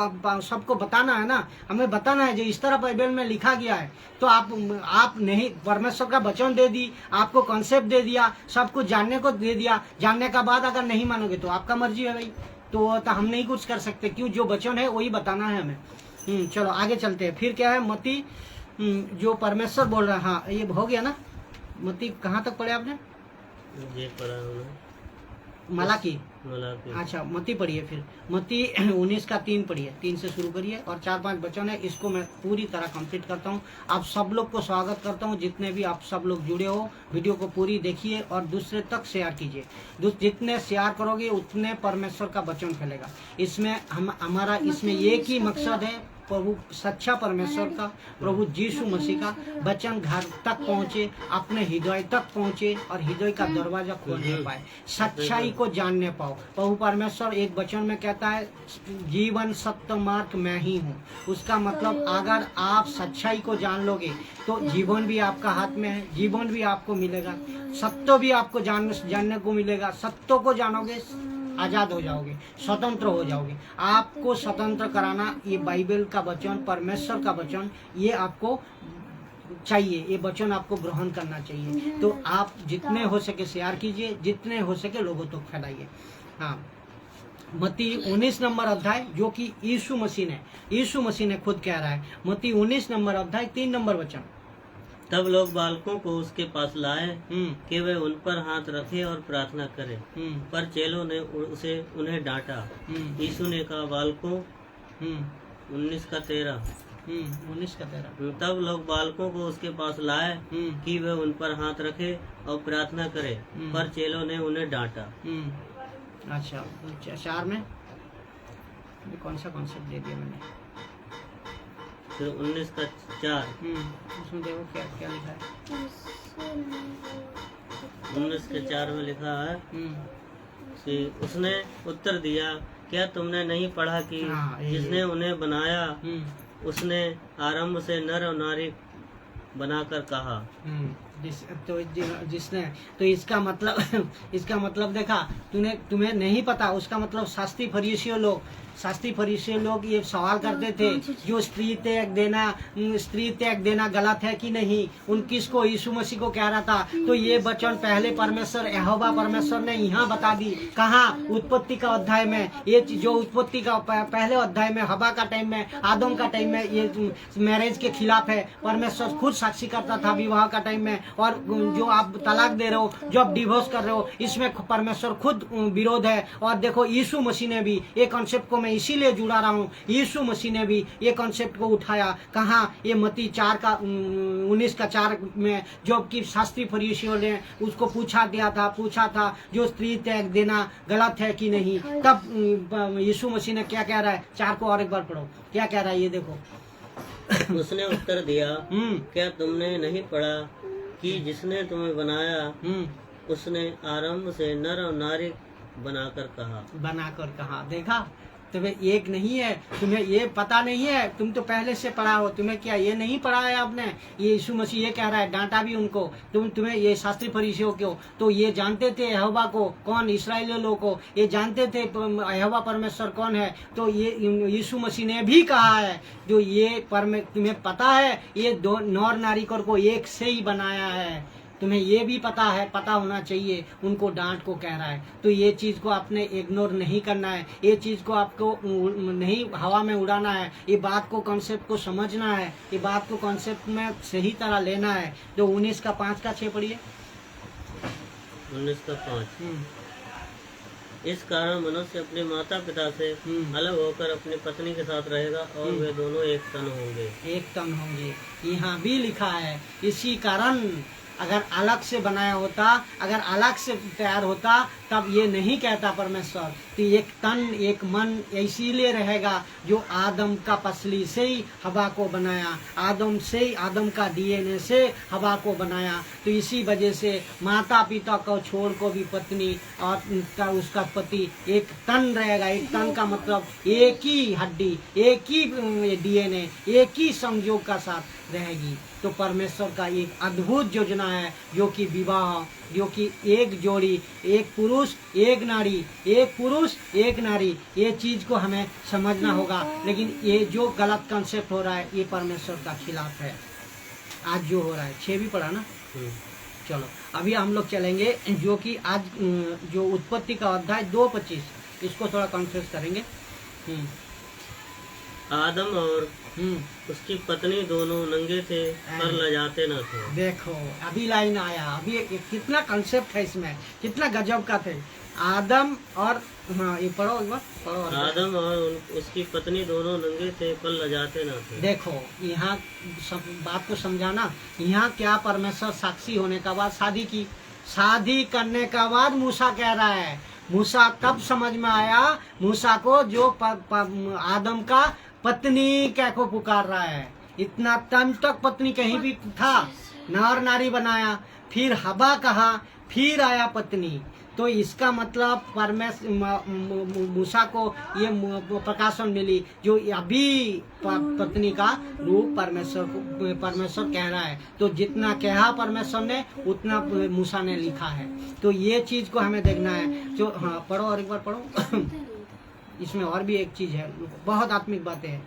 सबको बताना है ना, हमें बताना है जो इस तरह बाइबल में लिखा गया है। तो आप नहीं, परमेश्वर का वचन दे दी, आपको कॉन्सेप्ट दे दिया, सब कुछ जानने को दे दिया, जानने का बाद अगर नहीं मानोगे तो आपका मर्जी है भाई, तो हम नहीं कुछ कर सकते। क्यों? जो वचन है वही बताना है हमें। चलो आगे चलते हैं। फिर क्या है? मती जो परमेश्वर बोल रहा है। हाँ, ये हो गया ना। मती कहाँ तक पढ़े आपने? ये पढ़ा मलाकी। अच्छा, मती पढ़िए। फिर मती 19 का 3 पढ़िए, 3 से शुरू करिए, और 4-5 वचन है, इसको मैं पूरी तरह कंप्लीट करता हूँ। आप सब लोग को स्वागत करता हूँ, जितने भी आप सब लोग जुड़े हो, वीडियो को पूरी देखिए और दूसरे तक शेयर कीजिए। जितने शेयर करोगे उतने परमेश्वर का वचन फैलेगा। इसमें हमारा इसमें एक ही मकसद है, प्रभु सच्चा परमेश्वर का, प्रभु यीशु मसीह का वचन घर तक पहुँचे, अपने हृदय तक पहुँचे और हृदय का दरवाजा खोलने पाए, सच्चाई को जानने पाओ। प्रभु परमेश्वर एक वचन में कहता है जीवन सत्य मार्ग मैं ही हूँ। उसका मतलब अगर आप सच्चाई को जान लोगे तो जीवन भी आपका हाथ में है, जीवन भी आपको मिलेगा, सत्य भी आपको जानने को मिलेगा। सत्य को जानोगे आजाद हो जाओगे, स्वतंत्र हो जाओगे। आपको स्वतंत्र कराना ये बाइबल का वचन, परमेश्वर का वचन, ये आपको चाहिए, ये वचन आपको ग्रहण करना चाहिए। तो आप जितने हो सके शेयर कीजिए, जितने हो सके लोगों तक फैलाइए। हाँ, मत्ती 19 नंबर अध्याय, जो कि यीशु मसीह ने खुद कह रहा है। मत्ती 19 नंबर अध्याय 3 नंबर वचन। तब लोग बालकों को उसके पास लाए कि वे उन पर हाथ रखे और प्रार्थना करें, पर चेलों ने उन्हें डांटा। यीशु ने कहा बालकों 19:13। तब लोग बालकों को उसके पास लाए कि वे उन पर हाथ रखे और प्रार्थना करें, पर चेलों ने उन्हें डांटा। अच्छा, 4 में कौन सा कॉन्सेप्ट दे दिया मैंने? फिर 19:4 उसमें देखो क्या क्या लिखा है। 19:4 में लिखा है कि उसने उत्तर दिया, क्या तुमने नहीं पढ़ा कि जिसने उन्हें बनाया उसने आरंभ से नर और नारी बनाकर कहा। जिसने तो इसका मतलब देखा, तुम्हें नहीं पता। उसका मतलब शास्त्री फरीसियों लोग ये सवाल करते थे, जो स्त्री त्याग देना गलत है कि नहीं। उन किसको? यीशु मसीह को कह रहा था। तो ये वचन पहले परमेश्वर यहोवा परमेश्वर ने यहाँ बता दी। कहाँ? उत्पत्ति का अध्याय में। ये जो उत्पत्ति का पहले अध्याय में हवा का टाइम में, आदम का टाइम में, ये मैरिज के खिलाफ है। परमेश्वर खुद साक्षी करता था विवाह का टाइम में। और जो आप तलाक दे रहे हो, जो आप डिवोर्स कर रहे हो, इसमें परमेश्वर खुद विरोध है। और देखो यीशु मसीह ने भी ये कॉन्सेप्ट को मैं इसीलिए जुड़ा रहा हूँ, यीशु मसीह ने भी ये कॉन्सेप्ट को उठाया। कहाँ? ये मत्ती 19:4 में, जो कि शास्त्री फरीसियों ने उसको पूछा था जो स्त्री त्याग देना गलत है कि नहीं। तब यीशु मसीह ने क्या कह रहा है? 4 को और एक बार पढ़ो, क्या कह रहा है ये देखो। उसने उत्तर दिया, क्या तुमने नहीं पढ़ा कि जिसने तुम्हें बनाया उसने आरंभ से नर और नारी बनाकर कहा। देखा? तुम्हें एक नहीं है, तुम्हें ये पता नहीं है, तुम तो पहले से पढ़ा हो। तुम्हें क्या ये नहीं पढ़ा है आपने? ये यीशु मसीह ये कह रहा है, डांटा भी उनको। तुम्हें ये शास्त्री फरीसियों को तो ये जानते थे यहोवा को कौन, इस्राएलियों लोगों को ये जानते थे यहोवा परमेश्वर कौन है। तो ये यीशु मसीह ने भी कहा है, जो ये तुम्हें पता है, ये दो नर नारी को एक से ही बनाया है। तुम्हें ये भी पता है, पता होना चाहिए। उनको डांट को कह रहा है। तो ये चीज को आपने इग्नोर नहीं करना है, ये चीज को आपको नहीं हवा में उड़ाना है। ये बात को कॉन्सेप्ट को समझना है, ये बात को कॉन्सेप्ट में सही तरह लेना है। जो 19:5-6 पढ़िए। 19:5 इस कारण मनुष्य अपने माता पिता से अलग होकर अपनी पत्नी के साथ रहेगा और वे दोनों एक तन होंगे। यहाँ भी लिखा है इसी कारण। अगर अलग से बनाया होता, अगर अलग से तैयार होता, तब ये नहीं कहता परमेश्वर। तो एक तन एक मन इसीलिए रहेगा, जो आदम का पसली से ही हवा को बनाया, आदम का डीएनए से हवा को बनाया। तो इसी वजह से माता पिता को छोड़ को भी पत्नी और उसका पति एक तन रहेगा। एक तन का मतलब एक ही हड्डी, एक ही डीएनए, एक ही संयोग का साथ रहेगी। तो परमेश्वर का एक अद्भुत योजना है, जो कि विवाह, जो कि एक जोड़ी, एक पुरुष एक नारी, ये चीज को हमें समझना होगा। लेकिन ये जो गलत कंसेप्ट हो रहा है, ये परमेश्वर का खिलाफ है। आज जो हो रहा है, 6 भी पढ़ा ना। चलो अभी हम लोग चलेंगे, जो कि आज जो उत्पत्ति का अध्याय 2:25, इसको थोड़ा कॉन्फ्रेंस करेंगे। आदम और उसकी पत्नी दोनों नंगे थे पर लजाते न थे। देखो अभी लाइन आया, अभी कितना कंसेप्ट है इसमें, कितना गजब का थे। आदम और ये पढ़ो एक बार, पढ़ो। आदम और उसकी पत्नी दोनों नंगे थे पर लजाते न थे। देखो यहाँ बात को समझाना। यहाँ क्या परमेश्वर साक्षी होने का बाद शादी करने का बाद मूसा कह रहा है। मूसा तब समझ में आया मूसा को, जो आदम का पत्नी क्या को पुकार रहा है। इतना टाइम तक पत्नी कहीं भी था, नर नारी बनाया, फिर हवा कहा, फिर आया पत्नी। तो इसका मतलब मूसा को ये प्रकाशन मिली जो अभी पत्नी का रूप परमेश्वर कह रहा है। तो जितना कहा परमेश्वर ने उतना मूसा ने लिखा है। तो ये चीज को हमें देखना है। जो हाँ पढ़ो और एक बार पढ़ो। इसमें और भी एक चीज है, बहुत आत्मिक बातें हैं।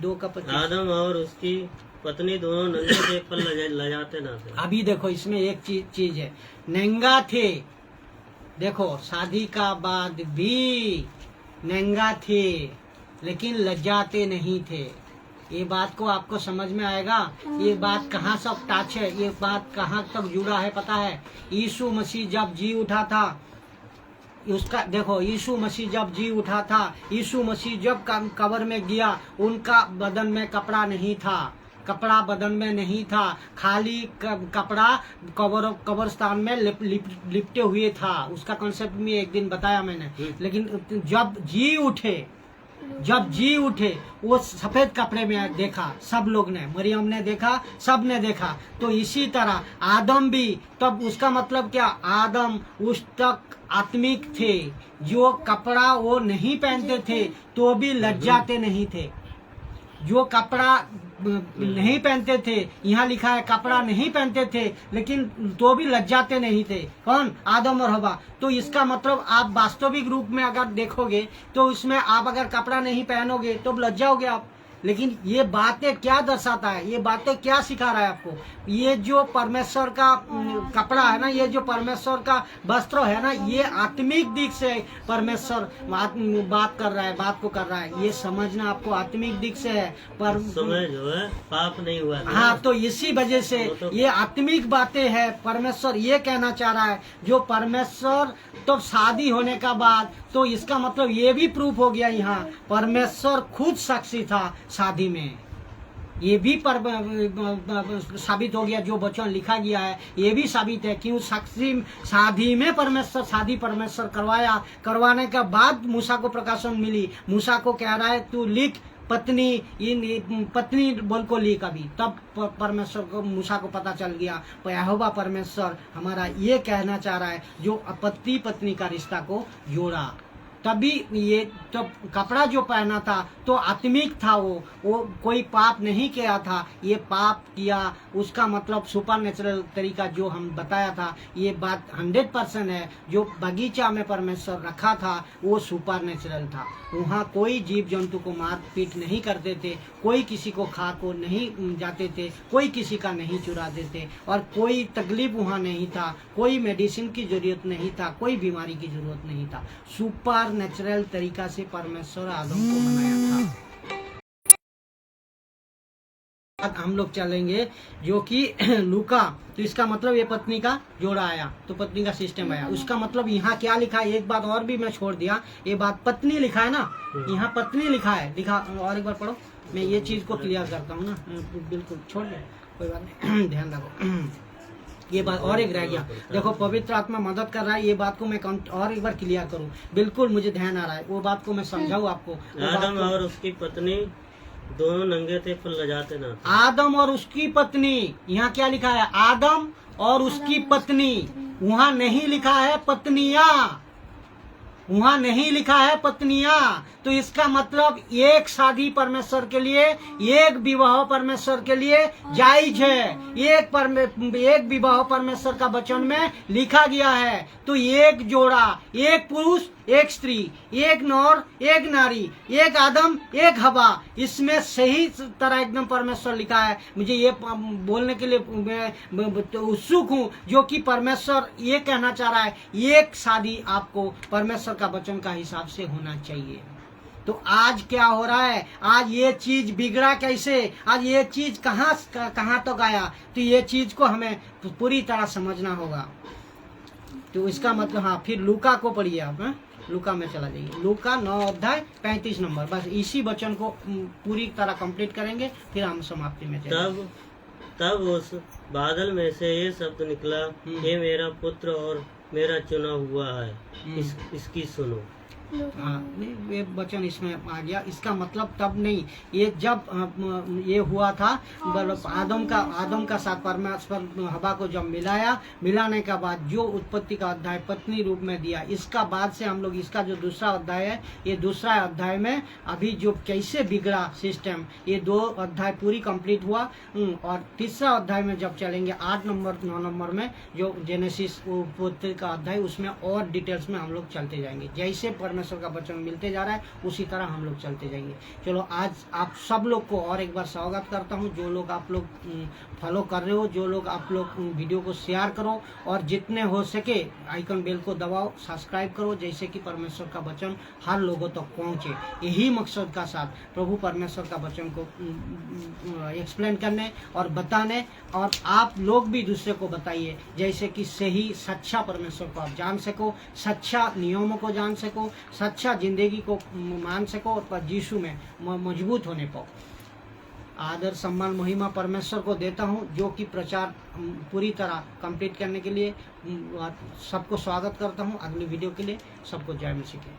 2:25 आदम और उसकी पत्नी दोनों नंगे थे पर लजाते ना थे। अभी देखो इसमें एक चीज है, नंगा थे। देखो शादी का बाद भी नंगा थे लेकिन लजाते नहीं थे। ये बात को आपको समझ में आएगा। ये बात कहाँ से टच है, ये बात कहाँ तक जुड़ा है पता है। यीशु मसीह जब जी उठा था, उसका देखो, यीशु मसीह जब जी उठा था, यीशु मसीह जब कब्र में गया, उनका बदन में कपड़ा नहीं था, कपड़ा बदन में नहीं था, खाली कपड़ा कब्रस्तान में लिपटे हुए था। उसका कॉन्सेप्ट में एक दिन बताया मैंने। लेकिन जब जी उठे वो सफेद कपड़े में देखा सब लोग ने, मरियम ने देखा, सब ने देखा। तो इसी तरह आदम भी, तब उसका मतलब क्या, आदम उस तक आत्मिक थे जो कपड़ा वो नहीं पहनते थे तो भी लज्जाते नहीं थे। जो कपड़ा नहीं पहनते थे, यहाँ लिखा है कपड़ा नहीं पहनते थे लेकिन तो भी लज्जाते नहीं थे। कौन? आदम और हवा। तो इसका मतलब आप वास्तविक रूप में अगर देखोगे तो उसमें आप अगर कपड़ा नहीं पहनोगे तो लज्जाओगे आप। लेकिन ये बातें क्या दर्शाता है, ये बातें क्या सिखा रहा है आपको? ये जो परमेश्वर का कपड़ा है ना, ये जो परमेश्वर का वस्त्र है ना, ये आत्मिक दिख से परमेश्वर बात कर रहा है, बात को कर रहा है। ये समझना आपको आत्मिक दिख से है। पर समय जो है पाप नहीं हुआ। हाँ, तो इसी वजह से ये आत्मिक बातें है। परमेश्वर ये कहना चाह रहा है, जो परमेश्वर तो शादी होने का बाद, तो इसका मतलब ये भी प्रूफ हो गया यहाँ परमेश्वर खुद साक्षी था शादी में। ये भी साबित हो गया, जो वचन लिखा गया है ये भी साबित है। क्यों? साक्षी शादी में परमेश्वर करवाने के बाद मूसा को प्रकाशन मिली। मूसा को कह रहा है तू लिख पत्नी बोल को लिख अभी। तब परमेश्वर को, मूसा को पता चल गया यहोवा परमेश्वर हमारा ये कहना चाह रहा है, जो पति पत्नी का रिश्ता को जोड़ा। तभी ये तो कपड़ा जो पहना था तो आत्मिक था, वो कोई पाप नहीं किया था। ये पाप किया, उसका मतलब सुपर नेचुरल तरीका जो हम बताया था, ये बात 100% है। जो बगीचा में परमेश्वर रखा था वो सुपर नेचुरल था। वहाँ कोई जीव जंतु को मार पीट नहीं करते थे, कोई किसी को खा को नहीं जाते थे, कोई किसी का नहीं चुराते थे, और कोई तकलीफ वहाँ नहीं था, कोई मेडिसिन की जरूरत नहीं था, कोई बीमारी की जरूरत नहीं था। सुपर नेचुरल तरीका से परमेश्वर आदम को बनाया था। हम लोग चलेंगे जो कि लूका। तो इसका मतलब ये पत्नी का जोड़ा आया, तो पत्नी का सिस्टम आया। उसका मतलब यहाँ क्या लिखा है, एक बात और भी मैं छोड़ दिया, ये बात पत्नी लिखा है ना, यहाँ पत्नी लिखा है, लिखा और एक बार पढ़ो। मैं ये चीज को क्लियर करता हूँ ना, बिल्कुल छोड़ दे, कोई बात नहीं, ध्यान रखो। ये बात और एक रह गया, देखो पवित्र आत्मा मदद कर रहा है, ये बात को मैं और एक बार क्लियर करूँ। बिल्कुल मुझे ध्यान आ रहा है, वो बात को मैं समझाऊँ आपको। आदम और उसकी पत्नी दोनों नंगे थे पर लजाते ना थे। आदम और उसकी पत्नी, यहाँ क्या लिखा है? आदम और उसकी पत्नी। वहाँ नहीं लिखा है पत्नियाँ, वहाँ नहीं लिखा है पत्नियाँ। तो इसका मतलब एक शादी परमेश्वर के लिए, एक विवाह परमेश्वर के लिए जायज है। एक विवाह परमेश्वर का वचन में लिखा गया है। तो एक जोड़ा, एक पुरुष एक स्त्री, एक नर एक नारी, एक आदम एक हवा, इसमें सही तरह एकदम परमेश्वर लिखा है। मुझे ये बोलने के लिए मैं उत्सुक हूँ, जो कि परमेश्वर ये कहना चाह रहा है, एक शादी आपको परमेश्वर का वचन का हिसाब से होना चाहिए। तो आज क्या हो रहा है, आज ये चीज बिगड़ा कैसे, आज ये चीज कहाँ तक आया, तो ये चीज को हमें पूरी तरह समझना होगा। तो इसका मतलब हाँ, फिर लूका को पढ़िए आप, लूका में चला जाइए, लूका 9 अध्याय 35 नंबर। बस इसी वचन को पूरी तरह कंप्लीट करेंगे, फिर हम समाप्ति में चलेंगे। तब उस बादल में से ये शब्द निकला, ये मेरा पुत्र और मेरा चुना हुआ है, इसकी सुनो। हाँ, नहीं, ये वचन इसमें आ गया। इसका मतलब तब नहीं, ये जब ये हुआ था, आदम का साथ परमेश्वर हवा को जब मिलाने के बाद जो उत्पत्ति का अध्याय पत्नी रूप में दिया, इसका बाद से हम लोग इसका जो दूसरा अध्याय है, ये दूसरा अध्याय में अभी जो कैसे बिगड़ा सिस्टम, ये 2 अध्याय पूरी कंप्लीट हुआ। और तीसरा अध्याय में जब चलेंगे 8 नंबर 9 नंबर में जो जेनेसिस उत्पत्ति का अध्याय, उसमें और डिटेल्स में हम लोग चलते जाएंगे। जैसे परमेश्वर का वचन मिलते जा रहा है उसी तरह हम लोग चलते जाएंगे। चलो, आज आप सब लोग को और एक बार स्वागत करता हूँ। जो लोग आप लोग फॉलो कर रहे हो, जो लोग आप लोग वीडियो को शेयर करो और जितने हो सके आइकन बेल को दबाओ, सब्सक्राइब करो, जैसे कि परमेश्वर का वचन हर लोगों तक पहुँचे। यही मकसद का साथ प्रभु परमेश्वर का वचन को एक्सप्लेन करने और बताने, और आप लोग भी दूसरे को बताइए, जैसे कि सही सच्चा परमेश्वर को आप जान सको, सच्चा नियमों को जान सको, सच्चा जिंदगी को मान सको और यीशु में मजबूत होने पाओ। आदर सम्मान महिमा परमेश्वर को देता हूँ, जो कि प्रचार पूरी तरह कंप्लीट करने के लिए सबको स्वागत करता हूँ। अगली वीडियो के लिए सबको जय मसीह की।